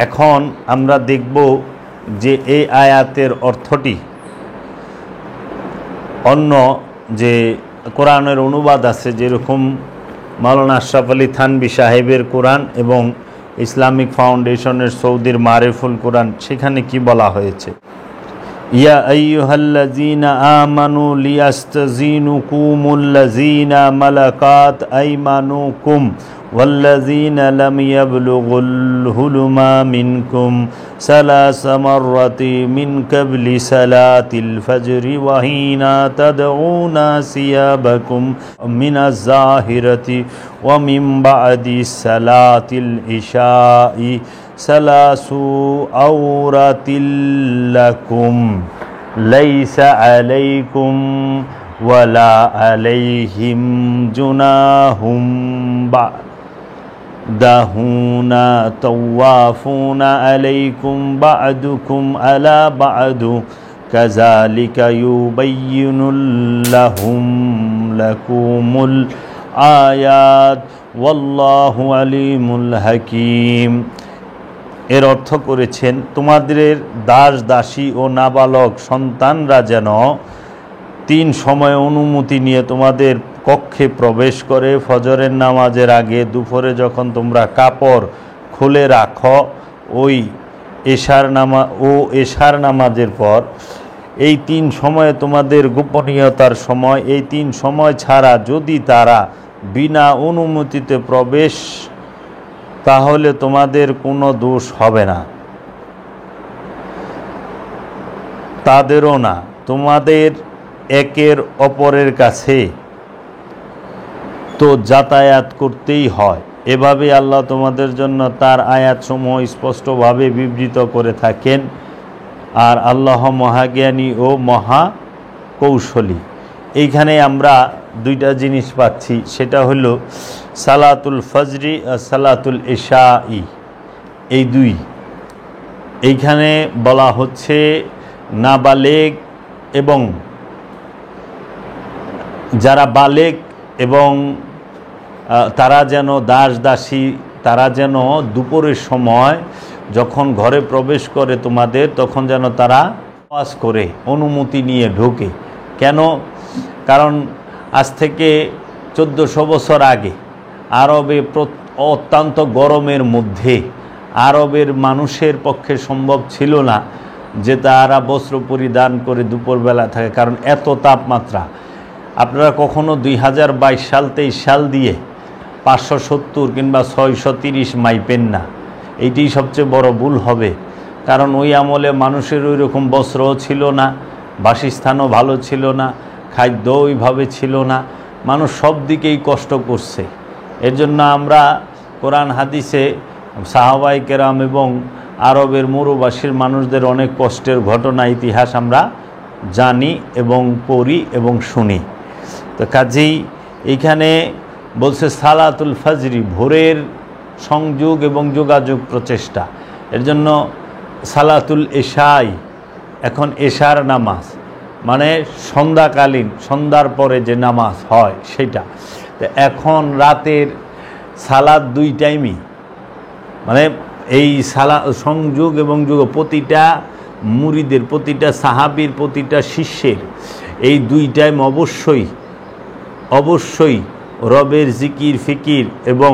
এখন আমরা দেখব যে এই আয়াতের অর্থটি অন্য যে কোরআনের অনুবাদ আছে, যেরকম মাওলানা আশরাফ আলী থানভী সাহেবের কোরআন এবং ইসলামিক ফাউন্ডেশনের সৌদির মারিফুল কোরআন, সেখানে কি বলা হয়েছে, ইয়া আইয়ুহাল্লাযীনা আমানু লিয়াস্তাযীনুকুমুল্লাযীনা মালাকাত আইমানুকুম ওয়াল্লাযীনা লাম ইয়াবলুগুল হুলুমা মিনকুম সালাসা মাররাতি মিন ক্বাবলি সালাতিল ফজরি ওয়া হিনা তাদউনা সিয়াবাকুম মিনাজ যাহিরাতি ওয়া মিন বা'দি সালাতিল ইশাই সালাসু আওরাতিল্লাকুম লাইসা আলাইকুম ওয়ালা আলাইহিম জুনাহুম বা'দাহুনা তাওয়াফুনা আলাইকুম বা'দুকুম আলা বা'দু কাযালিকা ইউবাইয়িনুল্লাহুম লাকুমুল আয়াত ওয়াল্লাহু আলিমুল হাকীম। এর অর্থ করেছেন, তোমাদের দাস দাসী ও নাবালক সন্তানরা যেন 3 সময় অনুমতি নিয়ে তোমাদের কক্ষে প্রবেশ করে, ফজরের নামাজের আগে, দুপুরে যখন তোমরা কাপড় খুলে রাখো, ওই এশার নামাজের পর। এই 3 সময়ে তোমাদের গোপনীয়তার সময়। এই 3 সময় ছাড়া যদি তারা বিনা অনুমতিতে প্রবেশ, তাহলে তোমাদের কোনো দোষ হবে না, তাদেরও না। তোমাদের একের অপরের কাছে তো যাতায়াত করতেই হয়। এভাবে আল্লাহ তোমাদের জন্য তার আয়াতসমূহ স্পষ্টভাবে বিবৃত করে থাকেন। আর আল্লাহ মহাজ্ঞানী ও মহা কৌশলী। এইখানে আমরা 2টা জিনিস পাচ্ছি, সেটা হলো সালাতুল ফজরি আর সালাতুল ইশাই, এই 2। এইখানে বলা হচ্ছে নাবালেগ এবং যারা বালেগ এবং তারা যেন দাস দাসী, তারা যেন দুপুরের সময় যখন ঘরে প্রবেশ করে তোমাদের, তখন যেন তারা ওয়াজ করে অনুমতি নিয়ে ঢোকে। কেন? কারণ আজ থেকে 1400 বছর আগে আরবে অত্যন্ত গরমের মধ্যে আরবের মানুষের পক্ষে সম্ভব ছিল না যে তারা বস্ত্র পরিধান করে দুপুরবেলা থাকে, কারণ এত তাপমাত্রা। আপনারা কখনো 2022 সাল 23 সাল দিয়ে 570 কিংবা 630 মাইপেন না, এইটাই সবচেয়ে বড় ভুল হবে। কারণ ওই আমলে মানুষের ওই রকম বস্ত্রও ছিল না, বাসস্থানও ভালো ছিল না, খাদ্য ওইভাবে ছিল না, মানুষ সব দিকেই কষ্ট করছে। এর জন্য আমরা কোরআন হাদিসে সাহাবায়ে কেরাম এবং আরবের মরুবাসীর মানুষদের অনেক কষ্টের ঘটনা ইতিহাস আমরা জানি এবং পড়ি এবং শুনি। তো কাজেই এইখানে বলছে সালাতুল ফজরি, ভোরের সংযোগ এবং যোগাযোগ প্রচেষ্টা। এর জন্য সালাতুল এশাই, এখন এশার নামাজ মানে সন্ধ্যাকালীন, সন্ধ্যার পরে যে নামাজ হয় সেটা। তো এখন রাতের সালাত দুই টাইমই, মানে এই সংযোগ এবং যুগ প্রতিটা মুরিদের, প্রতিটা সাহাবীর, প্রতিটা শিষ্যের এই দুই টাইম অবশ্যই রবের জিকির ফিকির এবং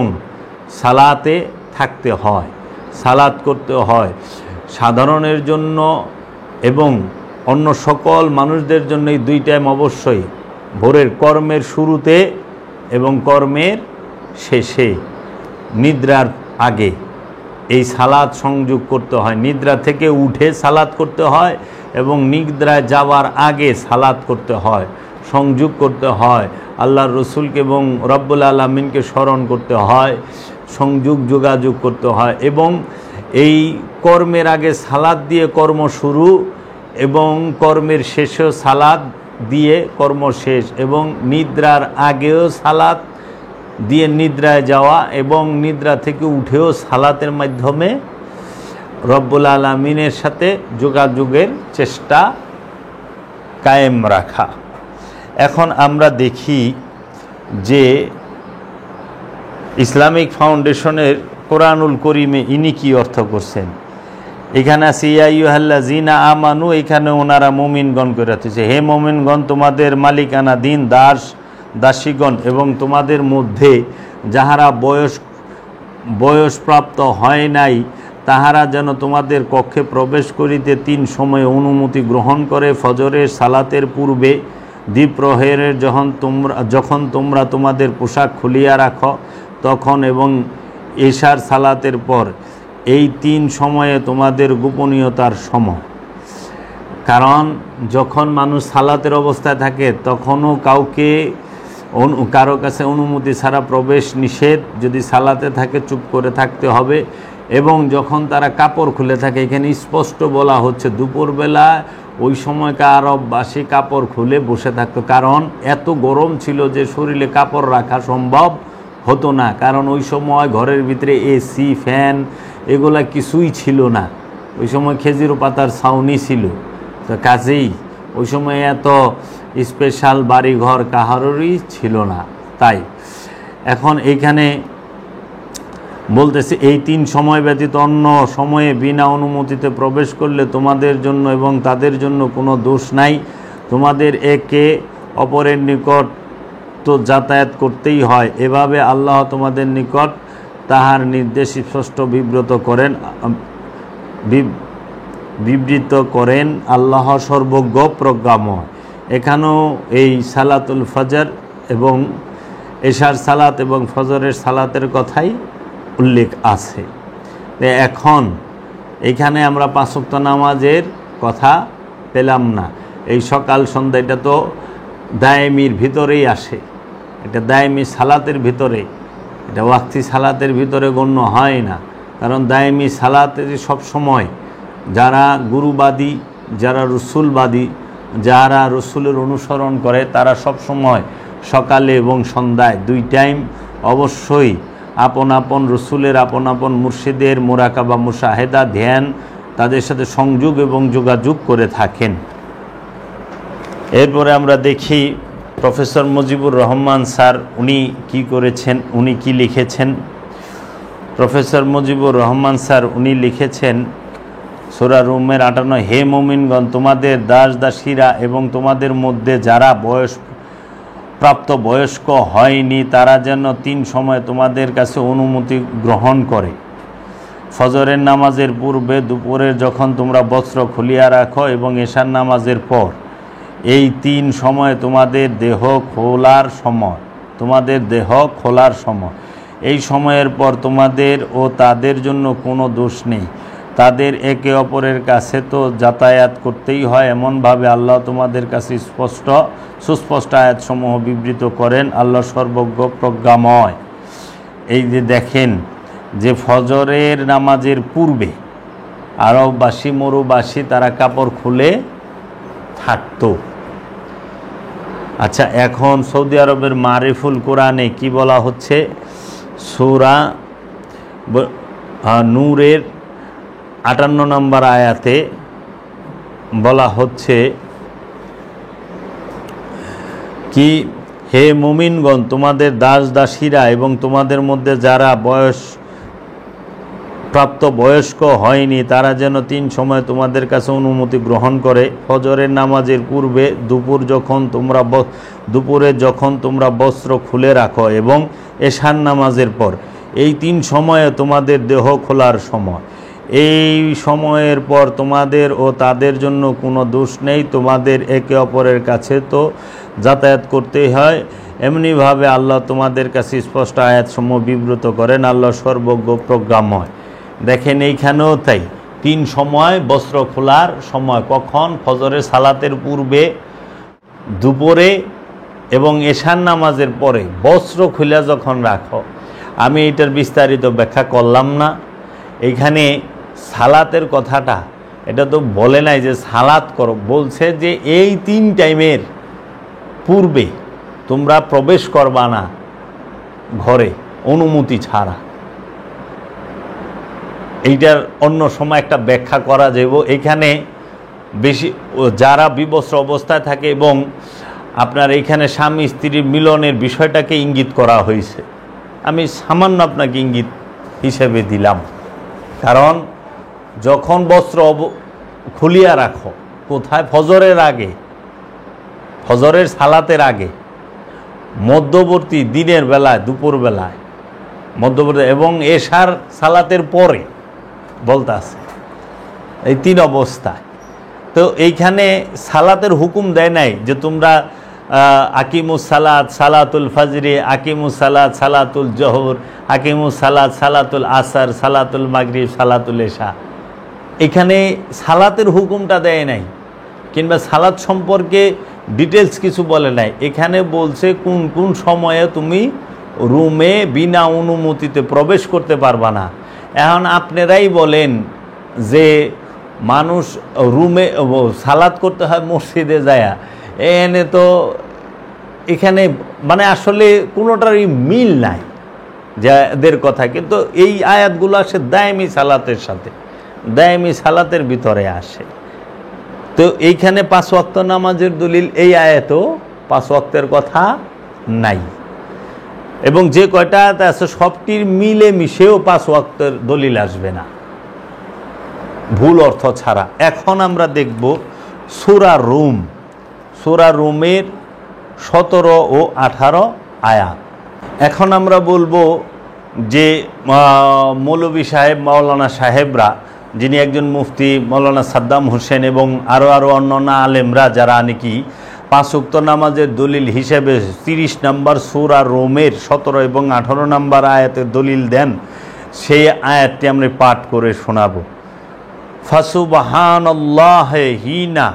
সালাতে থাকতে হয়, সালাত করতে হয়। সাধারণের জন্য এবং অন্য সকল মানুষদের জন্য এই দুই টাইম অবশ্যই, ভোরের কর্মের শুরুতে এবং কর্মের শেষে, নিদ্রার আগে এই সালাত সংযোগ করতে হয়। নিদ্রা থেকে উঠে সালাত করতে হয় এবং নিদ্রায় যাওয়ার আগে সালাত করতে হয়, সংযোগ করতে হয়, আল্লাহর রসুলকে এবং রব্বুল আলামিনকে স্মরণ করতে হয়, যোগাযোগ করতে হয়। এবং এই কর্মের আগে সালাত দিয়ে কর্ম শুরু এবং কর্মের শেষেও সালাত দিয়ে কর্ম শেষ, এবং নিদ্রার আগেও সালাত দিয়ে নিদ্রায় যাওয়া এবং নিদ্রা থেকে উঠেও সালাতের মাধ্যমে রব্বুল আলামিনের সাথে যোগাযোগের চেষ্টা কায়েম রাখা। এখন আমরা দেখি যে ইসলামিক ফাউন্ডেশনের কোরআনুল করিমে ইনি কি অর্থ করছেন। এখানে আছে ইয়া আইয়ুহাল্লাযীনা আমানু, এখানে ওনারা মুমিনগণ করে রাখতেছে, হে মুমিনগণ তোমাদের মালিকানা দিন দাসীগণ এবং তোমাদের মধ্যে যাহারা বয়সপ্রাপ্ত হয় নাই তাহারা যেন তোমাদের কক্ষে প্রবেশ করিতে 3 সময়ে অনুমতি গ্রহণ করে, ফজরের সালাতের পূর্বে, দ্বিপ্রহরের যখন তোমরা তোমাদের পোশাক খুলিয়া রাখো তখন, এবং এশার সালাতের পর। এই 3 সময়ে তোমাদের গোপনীয়তার সময়। কারণ যখন মানুষ সালাতের অবস্থায় থাকে তখনও কারো কাছে অনুমতি ছাড়া প্রবেশ নিষেধ। যদি সালাতে থাকে চুপ করে থাকতে হবে। এবং যখন তারা কাপড় খুলে থাকে, এখানে স্পষ্ট বলা হচ্ছে দুপুরবেলা ওই সময়কার আরববাসী কাপড় খুলে বসে থাকতো, কারণ এত গরম ছিল যে শরীরে কাপড় রাখা সম্ভব হতো না। কারণ ওই সময় ঘরের ভিতরে এসি, ফ্যান এগুলা কিছুই ছিল না। ওই সময় খেজুর পাতার ছাউনি ছিল। তো কাজেই ওই সময় এত স্পেশাল বাড়িঘর কাহারই ছিল না। তাই এখন এইখানে বলতেছে এই 3 সময় ব্যতীত অন্য সময়ে বিনা অনুমতিতে প্রবেশ করলে তোমাদের জন্য এবং তাদের জন্য কোনো দোষ নাই। তোমাদের একে অপরের নিকট তো যাতায়াত করতেই হয়। এভাবে আল্লাহ তোমাদের নিকট তাহার নির্দেশ স্পষ্ট বিবৃত করেন। আল্লাহ সর্বজ্ঞ প্রজ্ঞাময়। এখানেও এই সালাতুল ফজর এবং এশার সালাত এবং ফজরের সালাতের কথাই উল্লেখ আছে। এখন এখানে আমরা 5 ওয়াক্ত নামাজের কথা পেলাম না। এই সকাল সন্ধ্যা এটা তো দায়েমির ভিতরেই আসে, এটা দায়েমি সালাতের ভিতরে, এটা ওয়াক্তি সালাতের ভিতরে গণ্য হয় না। কারণ দায়েমি সালাতের সব সময় যারা গুরুবাদী, যারা রসুলবাদী, যারা রসুলের অনুসরণ করে তারা সব সময় সকালে এবং সন্ধ্যায় 2 টাইম অবশ্যই আপন আপন রসুলের, আপন আপন মুর্শিদের মুরাকাবা, মুশাহেদা, ধ্যান তাদের সাথে সংযোগ এবং যোগাযোগ করে থাকেন। এরপরে আমরা দেখি প্রফেসর মুজিবুর রহমান স্যার উনি কি করেছেন, উনি কি লিখেছেন। প্রফেসর মুজিবুর রহমান স্যার উনি লিখেছেন সূরা রুমের 58, হে মুমিনগণ তোমাদের দাসীরা এবং তোমাদের মধ্যে যারা প্রাপ্ত বয়স্ক হয়নি তারা যেন 3 সময় তোমাদের কাছে অনুমতি গ্রহণ করে। ফজরের নামাজের পূর্বে, দুপুরের যখন তোমরা বস্ত্র খুলিয়া রাখো এবং এশার নামাজের পর। এই 3 সময় তোমাদের দেহ খোলার সময়। এই সময়ের পর তোমাদের ও তাদের জন্য কোনো দোষ নেই। তাদের একে অপরের কাছে তো যাতায়াত করতেই হয়, এমনভাবে আল্লাহ তোমাদের কাছে সুস্পষ্ট আয়াতসমূহ বিবৃত করেন। আল্লাহ সর্বজ্ঞ প্রজ্ঞাময়। এই যে দেখেন যে ফজরের নামাজের পূর্বে আরববাসী মরুবাসী তারা কাপড় খুলে থাকতো। আচ্ছা, এখন সৌদি আরবের মারিফুল কোরআনে কি বলা হচ্ছে? সূরা নূরের 58 নম্বর আয়াতে বলা হচ্ছে কি, হে মুমিনগণ, তোমাদের দাস দাসীরা এবং তোমাদের মধ্যে যারা প্রাপ্ত বয়স্ক হয়নি তারা যেন 3 সময় তোমাদের কাছে অনুমতি গ্রহণ করে। ফজরের নামাজের পূর্বে, দুপুরে যখন তোমরা বস্ত্র খুলে রাখো এবং এশার নামাজের পর, এই 3 সময়ে তোমাদের দেহ খোলার সময়। এই সময়ের পর তোমাদের ও তাদের জন্য কোনো দোষ নেই, তোমাদের একে অপরের কাছে তো যাতায়াত করতেই হয়। এমনিভাবে আল্লাহ তোমাদের কাছে স্পষ্ট আয়াতসমূহ বিব্রত করেন, আল্লাহ সর্বজ্ঞ প্রজ্ঞাময়। দেখেন এইখানেও তাই, 3 সময় বস্ত্র খোলার সময় কখন? ফজরের সালাতের পূর্বে, দুপুরে এবং এশার নামাজের পরে বস্ত্র খুলে যখন রাখো। আমি এটার বিস্তারিত ব্যাখ্যা করলাম না। এইখানে সালাতের কথাটা এটা তো বলে নাই যে সালাত করো, বলছে যে এই 3 টাইমের পূর্বে তোমরা প্রবেশ করবা না ঘরে অনুমতি ছাড়া। এইটার অন্য সময় একটা ব্যাখ্যা করা যাব। এখানে বেশি যারা বিবস্ত্র অবস্থায় থাকে এবং আপনার এইখানে স্বামী স্ত্রীর মিলনের বিষয়টাকে ইঙ্গিত করা হয়েছে। আমি সামান্য আপনাকে ইঙ্গিত হিসেবে দিলাম, কারণ যখন বস্ত্র খুলিয়া রাখো, কোথায়? ফজরের আগে, ফজরের সালাতের আগে, মধ্যবর্তী দিনের বেলায়, দুপুর বেলায়, মধ্যবর্তী এবং এশার সালাতের পরে বলতে আছে, এই 3 অবস্থায়। তো এইখানে সালাতের হুকুম দেয় নাই যে তোমরা আকিমুস সালাত, সালাতুল ফজরে, আকিমুস সালাত, সালাতুল জোহর, আকিমুস সালাত, সালাতুল আসর, সালাতুল মাগরিব, সালাতুল এশা। এখানে সালাতের হুকুমটা দেয় নাই, কিংবা সালাত সম্পর্কে ডিটেলস কিছু বলে নাই। এখানে বলছে কোন কোন সময়ে তুমি রুমে বিনা অনুমতিতে প্রবেশ করতে পারবা না। এখন আপনারাই বলেন যে মানুষ রুমে সালাত করতে হয় মসজিদে যায়, এনে তো এখানে মানে আসলে কোনোটারই মিল নাই যাদের কথা। কিন্তু এই আয়াতগুলো আসে দায়েমি সালাতের সাথে, দায়েমি সালাতের ভিতরে আসে। তো এইখানে 5 ওয়াক্ত নামাজের দলিল এই আয়াতেও 5 ওয়াক্তের কথা নাই, এবং যে কয়টা আয়াত আছে সবটির মিলে মিশেও 5 ওয়াক্তের দলিল আসবে না, ভুল অর্থ ছাড়া। এখন আমরা দেখব সূরা রুম, সূরা রুমের 17 ও 18 আয়াত। এখন আমরা বলবো যে মৌলভী সাহেব, মাওলানা সাহেবরা, যিনি একজন মুফতি মৌলানা সাদ্দাম হোসেন এবং আরও অন্যান্য আলেমরা যারা নাকি 5 ওয়াক্ত নামাজের দলিল হিসেবে 30 নম্বর সূরা রোমের 17 এবং 18 নম্বর আয়াতের দলিল দেন, সেই আয়াতটি আমরা পাঠ করে শোনাব। ফাসুবহানাল্লাহি হিনা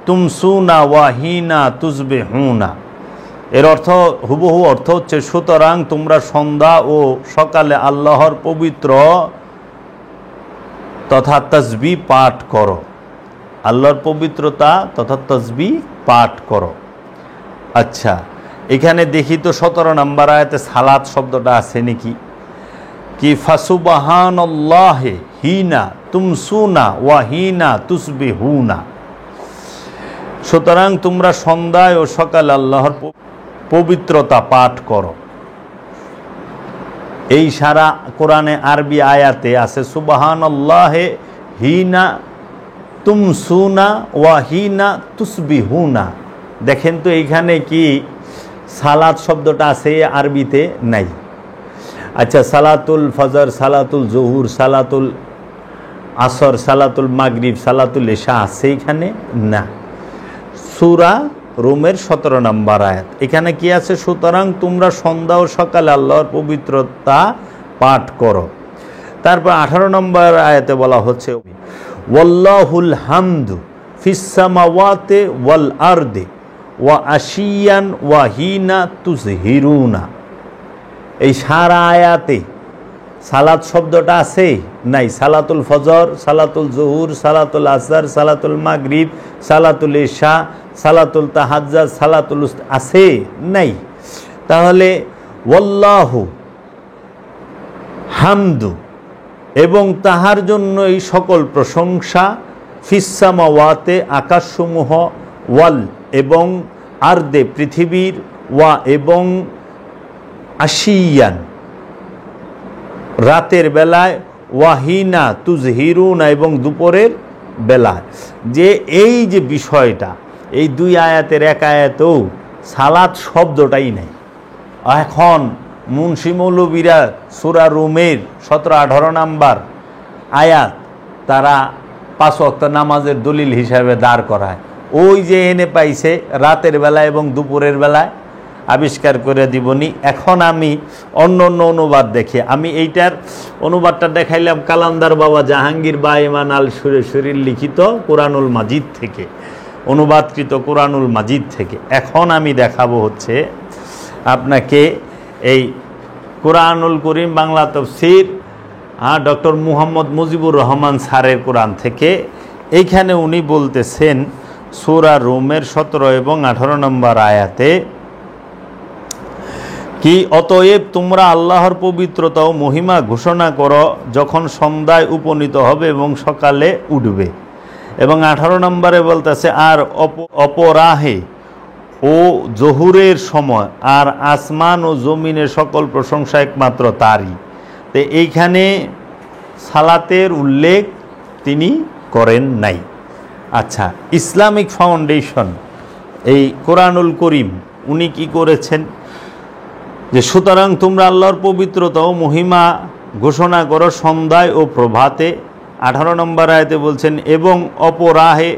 তুমসুনা ওয়া হিনা তুসবিহুনা। এর অর্থ, হুবহু অর্থ হচ্ছে, সুতরাং তোমরা সন্ধ্যা ও সকালে আল্লাহর পবিত্র তথা তাসবিহ পাঠ করো, আল্লাহর পবিত্রতা তথা তাসবিহ পাঠ করো। আচ্ছা, এখানে দেখি তো 17 নম্বর আয়াতে সালাত শব্দটা আছে নাকি? কি ফাসুবহানাল্লাহি হিনা তুমসুনা ওয়া হিনা তুসবিহুনা। সুতরাং তোমরা সন্ধ্যায় ও সকালে আল্লাহর পবিত্রতা পাঠ করো। এই সারা কোরআনে আরবি আয়াতে আছে সুবহানাল্লাহি হিনা তুমসুনা ওয়া হিনা তুসবিহুনা। দেখেন তো এইখানে কি সালাত শব্দটা আছে আরবিতে? নাই। আচ্ছা, সালাতুল ফজর, সালাতুল জোহর, সালাতুল আসর, সালাতুল মাগরিব, সালাতুল এশা আছে এখানে? না। সূরা রোমের 17 নম্বর আয়াত, এখানে কি আছে? সুতরাং তোমরা সন্ধ্যা ও সকালে আল্লাহর পবিত্রতা পাঠ করো। তারপর 18 নম্বর আয়াতে বলা হচ্ছে ওয়াল্লাহুল হামদু ফিস সামাওয়াতি ওয়াল আরদি ওয়া আশিয়ান ওয়া হিনা তুজহিরুনা। এই সারা আয়াতে সালাত শব্দটা আছে নাই? সালাতুল ফজর, সালাতুল জুহুর, সালাতুল আসর, সালাতুল মাগরিব, সালাতুল ইশা, সালাতুল তাহাজ্জুদ, সালাতুল আছে নাই? তাহলে ওয়াল্লাহু হামদু এবং তাহার জন্য এই সকল প্রশংসা, ফিসসামাওয়াতে আকাশসমূহ, ওয়াল এবং আরদে পৃথিবীর, ওয়া এবং আশিয়ান রাতের বেলায়, ওয়াহিনা তুজহিরুনা এবং দুপুরের বেলায়। যে এই যে বিষয়টা, এই দুই আয়াতের এক আয়াতেও সালাত শব্দটাই নেই। এখন মুন্সি মৌলবীরা সূরা রুমের 17-18 নাম্বার আয়াত তারা 5 ওয়াক্ত নামাজের দলিল হিসাবে দাঁড় করায়। ওই যে এনে পাইছে রাতের বেলায় এবং দুপুরের বেলায়, আবিষ্কার করে দিবনি। এখন আমি অন্য অন্য অনুবাদ দেখে আমি এইটার অনুবাদটা দেখাইলাম কালান্দার বাবা জাহাঙ্গীর বাঈমান আল সুরেশ্বরীর লিখিত কুরআনুল মাজিদ থেকে, অনুবাদকৃত কুরআনুল মাজিদ থেকে। এখন আমি দেখাবো হচ্ছে আপনাকে এই কুরআনুল করিম বাংলা তাফসীর ডক্টর মুহাম্মদ মুজিবুর রহমান স্যারের কোরআন থেকে। এইখানে উনি বলতেছেন সূরা রুমের 17 এবং 18 নম্বর আয়াতে কি, অতএব তোমরা আল্লাহর পবিত্রতা ও মহিমা ঘোষণা করো যখন সন্ধ্যায় উপনীত হবে এবং সকালে উঠবে। এবং 18 নম্বরে বলতেছে, আর অপরাহে ও জহুরের সময় আর আসমান ও জমিনের সকল প্রশংসা একমাত্র তারই। তো এইখানে সালাতের উল্লেখ তিনি করেন নাই। আচ্ছা, ইসলামিক ফাউন্ডেশন এই কুরআনুল করিম উনি কি করেছেন যে সুতরাং তোমরা আল্লাহর পবিত্রতা ও মহিমা ঘোষণা করো সন্ধ্যায় ও প্রভাতে। 18 নম্বর আয়াতে বলছেন এবং অপরাহে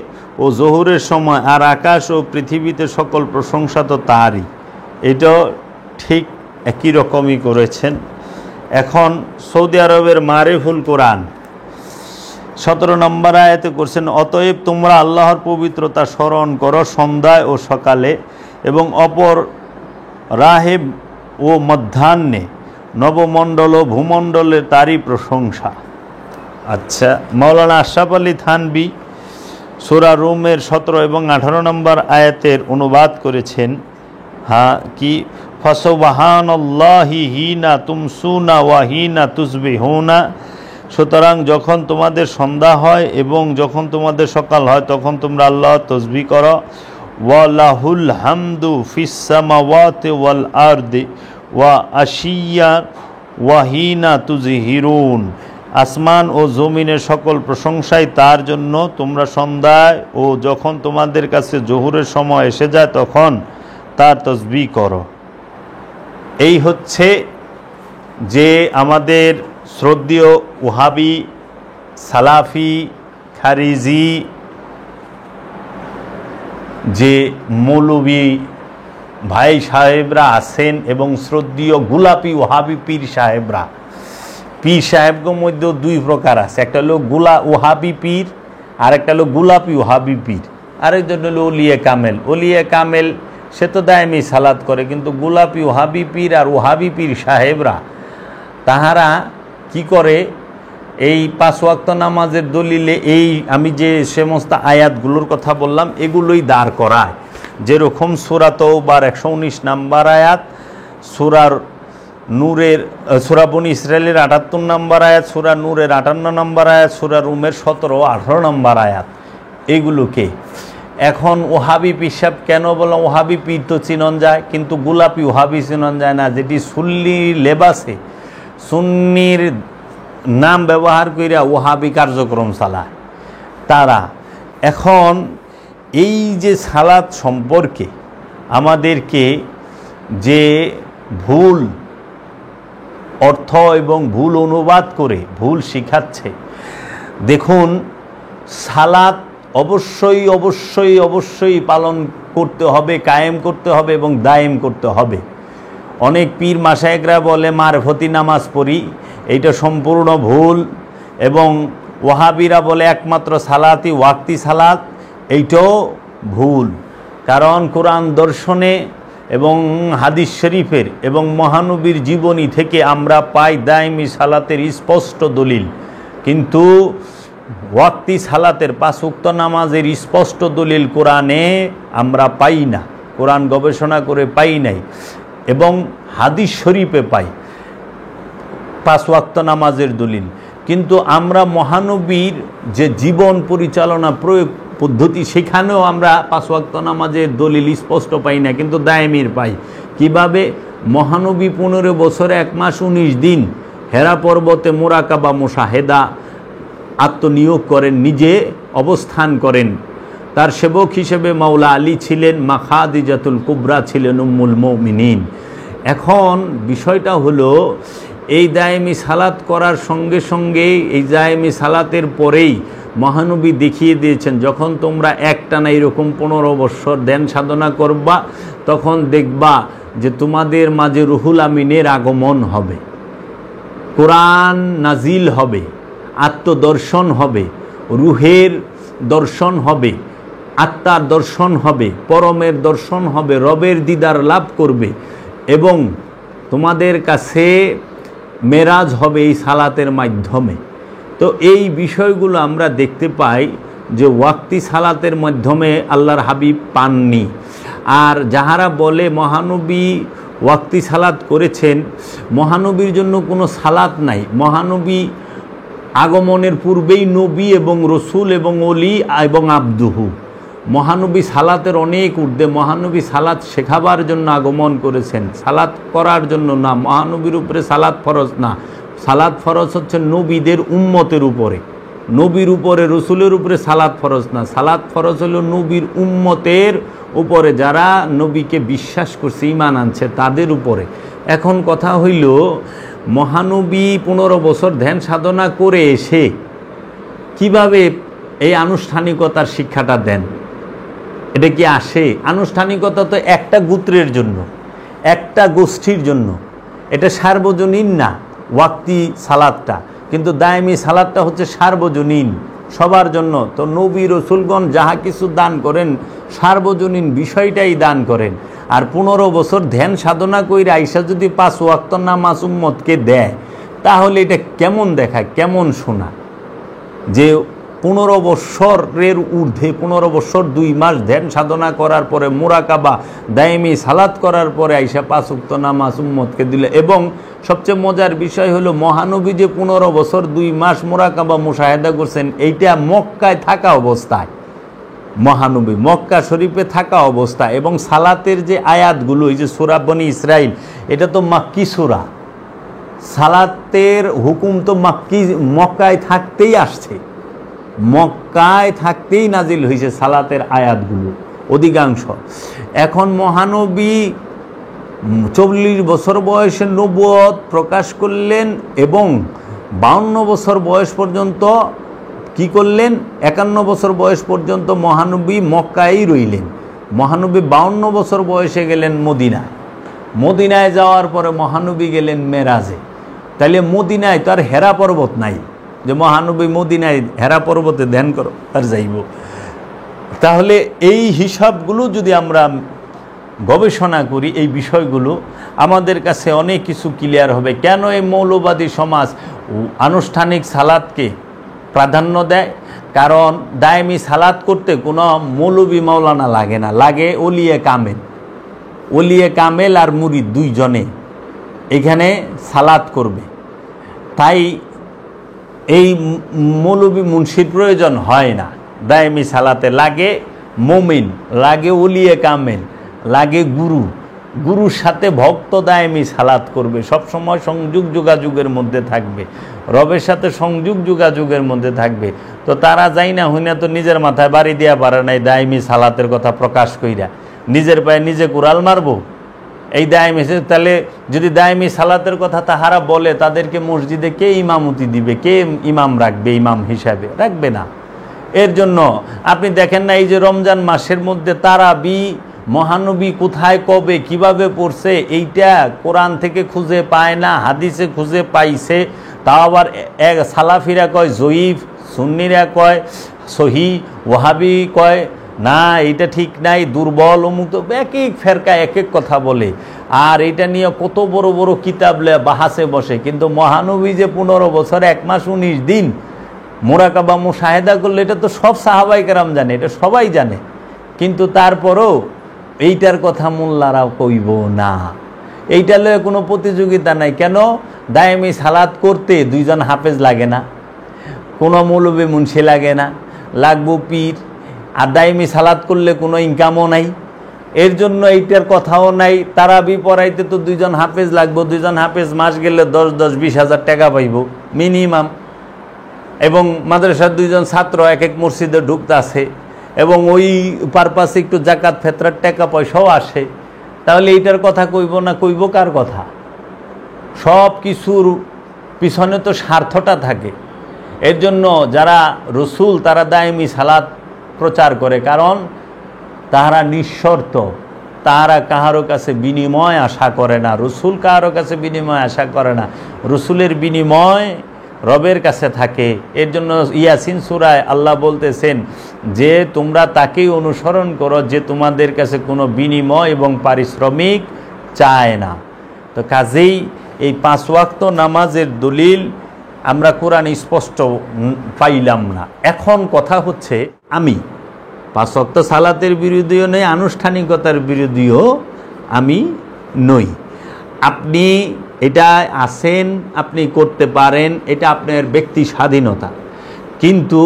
ও জহুরের সময় আর আকাশ ও পৃথিবীতে সকল প্রশংসা তো তারই। এটাও ঠিক একই রকমই করেছেন। এখন সৌদি আরবের মারিফুল কোরআন 17 নম্বর আয়াতে করছেন, অতএব তোমরা আল্লাহর পবিত্রতা স্মরণ করো সন্ধ্যায় ও সকালে এবং অপর রাহে ও মধ্যাহ্নে, নবমণ্ডল ও ভূমণ্ডলের তারই প্রশংসা। আচ্ছা, মাওলানা আশরাফ আলী থানভী সূরা রুমের 17 এবং 18 নম্বর আয়াতের অনুবাদ করেছেন কি, ফাসুবহানাল্লাহি হিনা তুমসুনা ওয়া হিনা তুসবিহুনা। সুতরাং যখন তোমাদের সন্ধ্যা হয় এবং যখন তোমাদের সকাল হয় তখন তোমরা আল্লাহ তসবিহ করো। ওয়ালাহুল হামদু ফিস সামাওয়াতি ওয়াল আরদি ওয়া আশিয়া ওয়া হিনা তুজহিরুন। আসমান ও জমিনের সকল প্রশংসাই তার জন্য, তোমরা সন্ধ্যায় ও যখন তোমাদের কাছে জোহরের সময় এসে যায় তখন তার তসবিহ করো। এই হচ্ছে যে আমাদের শ্রদ্ধেয় ওহাবি, সালাফি, খারিজি যে মৌলবী ভাই সাহেবরা আছেন এবং শ্রদ্ধেয় গোলাপি ওহাবি পীর সাহেবরা, পীর সাহেবগোর মধ্যেও দুই প্রকার আছে। একটা হলো ওহাবি পীর আর একটা হলো গোলাপি ওহাবি পীর, আরেকজন হলো ওলিয়ে কামেল। ওলিয়ে কামেল সে তো দায়মি সালাত করে, কিন্তু গোলাপি ওহাবি পীর আর ওহাবি পীর সাহেবরা তাহারা কি করে, এই 5 ওয়াক্ত নামাজের দলিলে এই আমি যে সমস্ত আয়াতগুলোর কথা বললাম এগুলোই দাঁড় করায়। যেরকম সূরা তাওবার 119 নম্বর আয়াত, সূরার নূরের সূরা বনী ইসরাইলের 78 নম্বর আয়াত, সূরা নূরের 58 নম্বর আয়াত, সূরা রুমের 17-18 নম্বর আয়াত, এগুলোকে এখন ওহাবি পিসাব কেন বললাম? ওহাবি পীর তো চিনন যায়, কিন্তু গোলাপি ওহাবি চিনন যায় না, যেটি সুন্নি লেবাসে সুন্নির নাম ব্যবহার কইরা ওহাবি কার্যক্রম চালায় তারা। এখন এই যে সালাত সম্পর্কে আমাদেরকে যে ভুল অর্থ এবং ভুল অনুবাদ করে ভুল শিখাচ্ছে, দেখুন সালাত অবশ্যই অবশ্যই অবশ্যই পালন করতে হবে, কায়েম করতে হবে এবং দায়েম করতে হবে। অনেক পীর মাশায়েখরা বলে মারফতি নামাজ পড়ি, এইটা সম্পূর্ণ ভুল। এবং ওয়াহাবিরা বলে একমাত্র সালাতই ওয়াক্তি সালাত, এইটাও ভুল। কারণ কোরআন দর্শনে এবং হাদিস শরীফের এবং মহানবীর জীবনী থেকে আমরা পাই দায়মি সালাতের স্পষ্ট দলিল, কিন্তু ওয়াক্তি সালাতের 5 ওয়াক্ত নামাজের স্পষ্ট দলিল কোরআনে আমরা পাই না, কোরআন গবেষণা করে পাই নাই, এবং হাদিস শরীফে পাই 5 ওয়াক্ত নামাজের দলিল। কিন্তু আমরা মহানবীর যে জীবন পরিচালনা প্রয়োগ পদ্ধতি সেখানেও আমরা 5 ওয়াক্ত নামাজের দলিল স্পষ্ট পাই না, কিন্তু দায়েমির পাই। কিভাবে? মহানবী 15 বছরে 1 মাস 19 দিন হেরা পর্বতে মুরাকাবা মুশাহেদা আত্মনিয়োগ করেন, নিজে অবস্থান করেন। তার সেবক হিসেবে মাওলা আলী ছিলেন, মা খাদিজাতুল কুবরা ছিলেন উম্মুল মুমিনিন। এখন বিষয়টা হলো এই দায়েমি সালাত করার সঙ্গে সঙ্গে এই দায়েমি সালাতের পরেই মহানবী দেখিয়ে দিয়েছেন, যখন তোমরা একটানা এরকম 15 বৎসর ধ্যান সাধনা করবা, তখন দেখবা যে তোমাদের মাঝে রুহুল আমিনের আগমন হবে, কোরআন নাজিল হবে, আত্মদর্শন হবে, রুহের দর্শন হবে, আত্মার দর্শন হবে, পরমের দর্শন হবে, রবের দিদার লাভ করবে, এবং তোমাদের কাছে মেরাজ হবে এই সালাতের মাধ্যমে। তো এই বিষয়গুলো আমরা দেখতে পাই যে ওয়াক্তি সালাতের মাধ্যমে আল্লাহর হাবিব পাননি। আর যাহারা বলে মহানবী ওয়াক্তি সালাত করেছেন, মহানবীর জন্য কোনো সালাত নাই। মহানবী আগমনের পূর্বেই নবী এবং রসুল এবং অলি এবং আব্দুহু। মহানবী সালাতের অনেক ঊর্ধ্বে। মহানবী সালাত শেখাবার জন্য আগমন করেছেন, সালাত করার জন্য না। মহানবীর উপরে সালাত ফরজ না, সালাত ফরজ হচ্ছে নবীদের উম্মতের উপরে, নবীর উপরে, রসুলের উপরে সালাত ফরজ না। সালাত ফরজ হলো নবীর উম্মতের উপরে, যারা নবীকে বিশ্বাস করছে, ঈমান আনছে, তাদের উপরে। এখন কথা হইল, মহানবী 15 বছর ধ্যান সাধনা করে এসে কিভাবে এই আনুষ্ঠানিকতার শিক্ষাটা দেন? এটা কি আসে? আনুষ্ঠানিকতা তো একটা গোত্রের জন্য, একটা গোষ্ঠীর জন্য, এটা সার্বজনীন না ওয়াক্তি সালাতটা, কিন্তু দায়েমি সালাতটা হচ্ছে সার্বজনীন, সবার জন্য। তো নবী রসুলগণ যাহা কিছু দান করেন সার্বজনীন বিষয়টাই দান করেন। আর 15 বছর ধ্যান সাধনা কইরা আইসা যদি 5 ওয়াক্ত নামাজ উম্মতকে দেয়, তাহলে এটা কেমন দেখায়, কেমন শোনা যে 15 বৎসরের ঊর্ধ্বে, 15 বৎসর 2 মাস ধ্যান সাধনা করার পরে, মুরাকাবা দায়েমি সালাত করার পরে আইসা 5 ওয়াক্ত নামাজ উম্মতকে দিলে। এবং সবচেয়ে মজার বিষয় হলো, মহানবী যে 15 বছর 2 মাস মুরাকাবা মুশাহেদা করছেন, এইটা মক্কায় থাকা অবস্থায়, মহানবী মক্কা শরীফে থাকা অবস্থা। এবং সালাতের যে আয়াতগুলো, এই যে সূরা বনী ইসরাইল, এটা তো মাক্কি সূরা, সালাতের হুকুম তো মক্কায় থাকতেই আসছে, মক্কায় থাকতেই নাজিল হয়েছে সালাতের আয়াতগুলো অধিকাংশ। এখন মহানবী 40 বছর বয়সে নবুয়ত প্রকাশ করলেন এবং 52 বছর বয়স পর্যন্ত কি করলেন? 51 বছর বয়স পর্যন্ত মহানবী মক্কায় রইলেন। মহানবী 52 বছর বয়সে গেলেন মদিনায়। মদিনায় যাওয়ার পরে মহানবী গেলেন মেরাজে। তাইলে মদিনায় তো আর হেরা পর্বত নাই যে মহানবী মদিনায় হেরা পর্বতে ধ্যান করো আর যাইব। তাহলে এই হিসাবগুলো যদি আমরা গবেষণা করি, এই বিষয়গুলো আমাদের কাছে অনেক কিছু ক্লিয়ার হবে। কেন এই মৌলবাদী সমাজ আনুষ্ঠানিক সালাতকে প্রাধান্য দেয়? কারণ দায়েমি সালাত করতে কোনো মৌলবী মাওলানা লাগে না, লাগে ওলিয়ে কামেল। ওলিয়ে কামেল আর মুরিদ দুইজনে এখানে সালাত করবে। তাই এই মৌলবী মুন্সির প্রয়োজন হয় না দায়েমি সালাতে। লাগে মুমিন, লাগে ওলিয়ে কামেল, লাগে গুরু। গুরুর সাথে ভক্ত দায়েমি সালাত করবে, সবসময় সংযোগ যোগাযোগের মধ্যে থাকবে, রবের সাথে সংযোগ যোগাযোগের মধ্যে থাকবে। তো তারা যাই না হইনা তো নিজের মাথায় বাড়ি দেওয়া পারে নাই দায়েমি সালাতের কথা প্রকাশ কইরা, নিজের পায়ে নিজে কুড়াল মারবো এই দায়েমি। তাহলে যদি দায়েমি সালাতের কথা তাহারা বলে, তাদেরকে মসজিদে কে ইমামতি দিবে, কে ইমাম রাখবে? ইমাম হিসাবে রাখবে না। এর জন্য আপনি দেখেন না, এই যে রমজান মাসের মধ্যে তারাবি মহানবী কোথায়, কবে, কিভাবে পড়ছে, এইটা কোরআন থেকে খুঁজে পায় না, হাদিসে খুঁজে পাইছে। তাও আবার সালাফিরা কয় জয়ীফ, সুন্নিরা কয় সহি, ওয়াহাবি কয় না এটা ঠিক নাই, দুর্বল অমুক, এক এক ফেরকা এক এক কথা বলে, আর এটা নিয়ে কত বড় বড় কিতাব বাহাসে বসে। কিন্তু মহানবী যে 15 বছর 1 মাস 19 দিন মোরাকাবা মুশাহেদা করলে, এটা তো সব সাহাবাই কেরাম জানে, এটা সবাই জানে। কিন্তু তারপরও এইটার কথা মোল্লারাও কইব না। এইটা লয়ে কোনো প্রতিযোগিতা নাই। কেন? দায়েমি সালাত করতে 2 জন হাফেজ লাগে না, কোনো মৌলবি মুন্সি লাগে না, লাগবো পীর। আর দায়েমি সালাত করলে কোনো ইনকামও নাই, এর জন্য এইটার কথাও নাই। তারাবি পড়াইতে তো 2 জন হাফেজ লাগবো, 2 জন হাফেজ মাস গেলে 10-20 হাজার টাকা পাইব মিনিমাম। এবং মাদ্রাসার 2 জন ছাত্র এক এক মসজিদে ঢুকতে আসে, এবং ওই পারপাসে একটু জাকাত ফেতরার টাকা পয়সাও আসে। তাহলে এইটার কথা কইব না, কইব কার কথা? সব কিছুর পিছনে তো স্বার্থটা থাকে। এর জন্য যারা রসুল তারা দায়েমি সালাত প্রচার করে, কারণ তাহারা নিঃশর্ত, তাহারা কাহারও কাছে বিনিময় আশা করে না। রসুল কাহারও কাছে বিনিময় আশা করে না, রসুলের বিনিময় রবের কাছে থাকে। এর জন্য ইয়াসিন সূরায় আল্লাহ বলতেছেন যে তোমরা তাকেই অনুসরণ করো যে তোমাদের কাছে কোনো বিনিময় এবং পারিশ্রমিক চায় না। তো কাজেই এই 5 ওয়াক্ত নামাজের দলিল আমরা কোরআন স্পষ্ট পাইলাম না। এখন কথা হচ্ছে, আমি 5 ওয়াক্ত সালাতের বিরোধীও নই, আনুষ্ঠানিকতার বিরোধীও আমি নই। আপনি এটা আসেন, আপনি করতে পারেন, এটা আপনার ব্যক্তি স্বাধীনতা। কিন্তু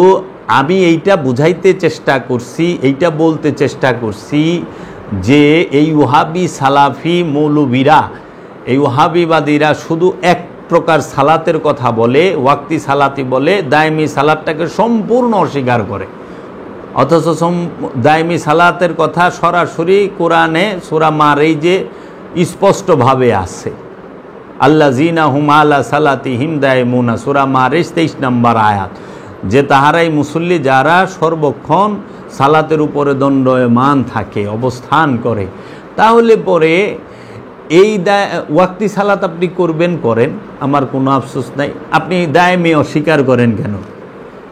আমি এইটা বুঝাইতে চেষ্টা করছি, এইটা বলতে চেষ্টা করছি যে এই ওহাবি সালাফি মৌলবীরা, এই ওহাবিবাদীরা শুধু এক প্রকার সালাতের কথা বলে, ওয়াক্তি সালাতি বলে, দায়েমি সালাতটাকে সম্পূর্ণ অস্বীকার করে। অথচ দায়েমি সালাতের কথা সরাসরি কোরআনে সূরা মারইজে স্পষ্টভাবে আছে। আল্লাযীনা হুম আলা সালাতিহিম দায়েমুনা, সূরা মারইজ 23 নম্বর আয়াত, যে তাহারাই মুসল্লি যারা সর্বক্ষণ সালাতের উপরে দণ্ডায়মান থাকে, অবস্থান করে। তাহলে পরে এই ওয়াক্তি সালাত আপনি করবেন, করেন, আমার কোনো আফসোস নাই। আপনি দায়েমি অস্বীকার করেন কেন?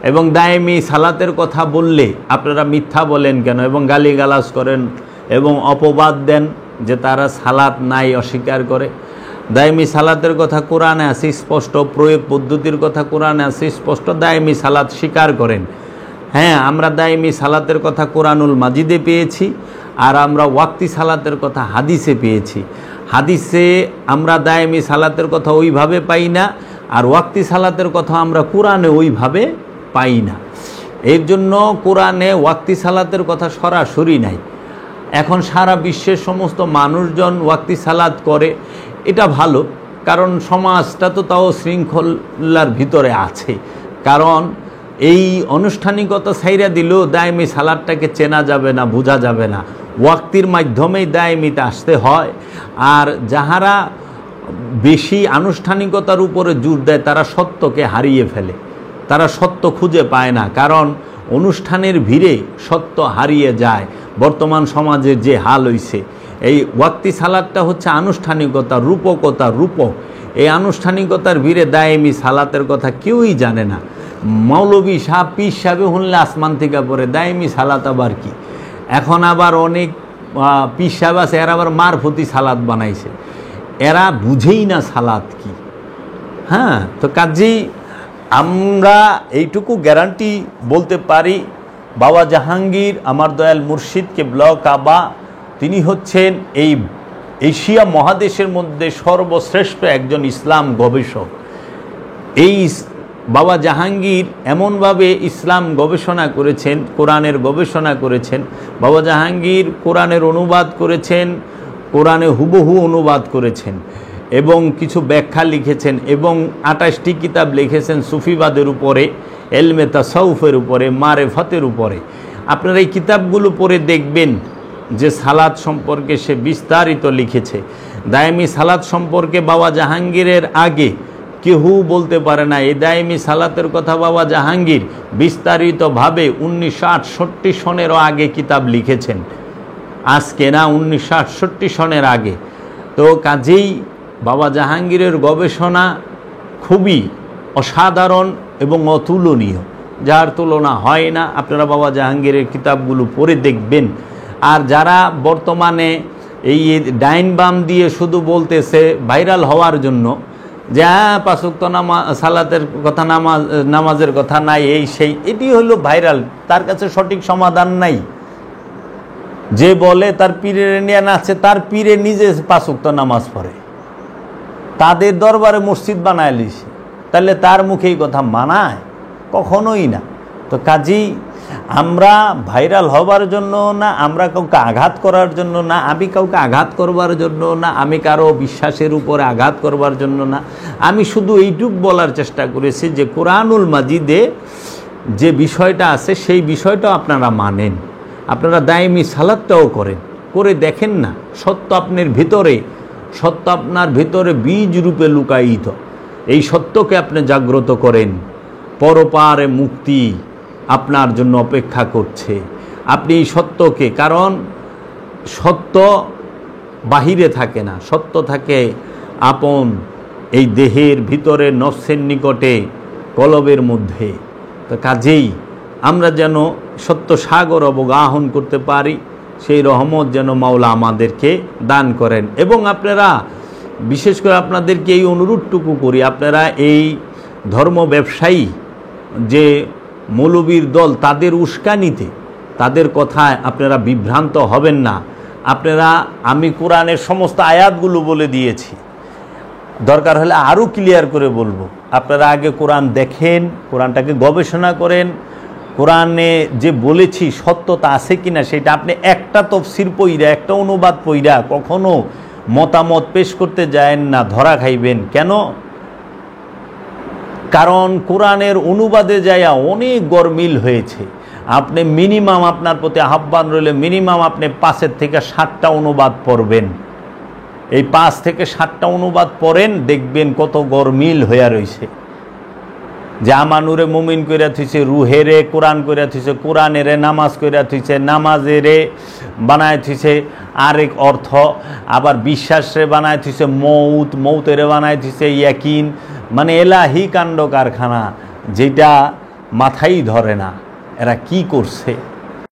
এবং দায়েমি সালাতের কথা বললে আপনারা মিথ্যা বলেন কেন? এবং গালিগালাজ করেন এবং অপবাদ দেন যে তারা সালাত নাই, অস্বীকার করে। দায়েমি সালাতের কথা কোরআনে আছে স্পষ্ট, প্রয়োগ পদ্ধতির কথা কোরআনে আছে স্পষ্ট, দায়েমি সালাত স্বীকার করেন। হ্যাঁ, আমরা দায়েমি সালাতের কথা কোরআনুল মাজিদে পেয়েছি, আর আমরা ওয়াক্তি সালাতের কথা হাদিসে পেয়েছি। হাদিসে আমরা দায়েমি সালাতের কথা ওইভাবে পাই না, আর ওয়াক্তি সালাতের কথা আমরা কোরআনে ওইভাবে পাই না। এর জন্য কোরআনে ওয়াক্তি সালাতের কথা সরাসরি নাই। এখন সারা বিশ্বের সমস্ত মানুষজন ওয়াক্তি সালাত করে, এটা ভালো, কারণ সমাজটা তো তাও শৃঙ্খলার ভিতরে আছে। কারণ এই আনুষ্ঠানিকতা ছাইরা দিলেও দায়েমি সালাতটাকে চেনা যাবে না, বোঝা যাবে না। ওয়াক্তির মাধ্যমেই দায়েমিতে আসতে হয়। আর যাহারা বেশি আনুষ্ঠানিকতার উপরে জোর দেয় তারা সত্যকে হারিয়ে ফেলে, তারা সত্য খুঁজে পায় না। কারণ অনুষ্ঠানের ভিড়ে সত্য হারিয়ে যায়। বর্তমান সমাজের যে হাল হইছে, এই ওয়াক্তি সালাতটা হচ্ছে আনুষ্ঠানিকতা, রূপকতা, রূপক। এই আনুষ্ঠানিকতার ভিড়ে দায়েমি সালাতের কথা কেউই জানে না। মৌলবী সাহেব, পীর সাহেব শুনলে আসমান থেকে পড়ে, দায়েমি সালাত আবার কি? এখন আবার অনেক পীর সাহেব আছে, এরা আবার মারফতি সালাত বানাইছে, এরা বুঝেই না সালাত কি। হ্যাঁ, তো কাজেই আমরা এইটুকু গ্যারান্টি বলতে পারি, বাবা জাহাঙ্গীর আমার দয়াল মুর্শিদ কেবলা কাবা, তিনি হচ্ছেন এই এশিয়া মহাদেশের মধ্যে সর্বশ্রেষ্ঠ একজন ইসলাম গবেষক। এই বাবা জাহাঙ্গীর এমনভাবে ইসলাম গবেষণা করেছেন, কোরআনের গবেষণা করেছেন। বাবা জাহাঙ্গীর কোরআনের অনুবাদ করেছেন, কোরআনে হুবহু অনুবাদ করেছেন, এবং কিছু ব্যাখ্যা লিখেছেন, এবং 28টি কিতাব লিখেছেন সুফিবাদের উপরে, এলমে তাসাউফের উপরে, মারেফতের উপরে। আপনারা এই কিতাবগুলো পড়ে দেখবেন যে সালাত সম্পর্কে সে বিস্তারিত লিখেছে। দায়েমি সালাত সম্পর্কে বাবা জাহাঙ্গীরের আগে কেউ বলতে পারে না। এই দায়েমি সালাতের কথা বাবা জাহাঙ্গীর বিস্তারিতভাবে 1968 সনেরও আগে কিতাব লিখেছেন, আজকে না, 1968 সনের আগে। তো কাজেই বাবা জাহাঙ্গীরের গবেষণা খুবই অসাধারণ এবং অতুলনীয়। যার তুলনা হয় না। আপনারা বাবা জাহাঙ্গীরের কিতাবগুলো পড়ে দেখবেন। আর যারা বর্তমানে এই ডাইন বাম দিয়ে শুধু বলতেছে ভাইরাল হওয়ার জন্য যে হ্যাঁ 5 ওয়াক্ত সালাতের কথা, নামাজের কথা নাই, এই সেই, এটি হলো ভাইরাল। তার কাছে সঠিক সমাধান নাই। যে বলে তার পীরের নিয়ে নাচে, তার পীরে নিজে 5 ওয়াক্ত নামাজ পড়ে, তাদের দরবারে মসজিদ বানায় লিছে, তাহলে তার মুখে এই কথা মানায়? কখনোই না। তো কাজেই আমরা ভাইরাল হবার জন্য না, আমরা কাউকে আঘাত করার জন্য না, আমি কাউকে আঘাত করবার জন্য না, আমি কারো বিশ্বাসের উপরে আঘাত করবার জন্য না, আমি শুধু এইটুক বলার চেষ্টা করেছি যে কোরআনুল মাজিদে যে বিষয়টা আছে সেই বিষয়টা আপনারা মানেন, আপনারা দায়মি সালাতটাও করেন, করে দেখেন না সত্য আপনার ভিতরে বীজ রূপে লুকায়িত। এই সত্যকে আপনি জাগ্রত করেন, পরপারে মুক্তি আপনার জন্য অপেক্ষা করছে। আপনি এই সত্যকে, কারণ সত্য বাহিরে থাকে না, সত্য থাকে আপন এই দেহের ভিতরে, নফসের নিকটে, কলবের মধ্যে। তো কাজেই আমরা যেন সত্য সাগর অবগাহন করতে পারি, সেই রহমত যেন মাওলা আমাদেরকে দান করেন। এবং আপনারা, বিশেষ করে আপনাদেরকে এই অনুরোধটুকু করি, আপনারা এই ধর্ম ব্যবসায়ী যে মৌলবীর দল, তাদের উস্কানিতে, তাদের কথায় আপনারা বিভ্রান্ত হবেন না। আপনারা, আমি কোরআনের সমস্ত আয়াতগুলো বলে দিয়েছি, দরকার হলে আরও ক্লিয়ার করে বলবো। আপনারা আগে কোরআন দেখেন, কোরআনটাকে গবেষণা করেন, কোরআনে যে বলেছি সত্যতা আছে কিনা সেটা আপনি একটা তফসির পইরা, একটা অনুবাদ পইরা কখনো মতামত পেশ করতে যায়েন না, ধরা খাইবেন। কেন? কারণ কোরআনের অনুবাদে যায়া অনেক গরমিল হয়েছে। আপনি মিনিমাম, আপনার প্রতি আহ্বান রইলে মিনিমাম আপনি 5 থেকে 7টা অনুবাদ পড়বেন। এই 5 থেকে 7টা অনুবাদ পড়েন, দেখবেন কত গরমিল হইয়া রয়েছে। যে আমানুরে মুমিন কইরা থুইছে, রুহেরে কোরআন কইরা থুইছে, কোরআনেরে নামাজ কইরা থুইছে, নামাজেরে বানায় থুইছে আরেক অর্থ, আবার বিশ্বাসরে বানায় থুইছে মৌতেরে বানায় থুইছে ইয়াকিন। মানে এলাহি কাণ্ড কারখানা, যেটা মাথাই ধরে না এরা কি করছে।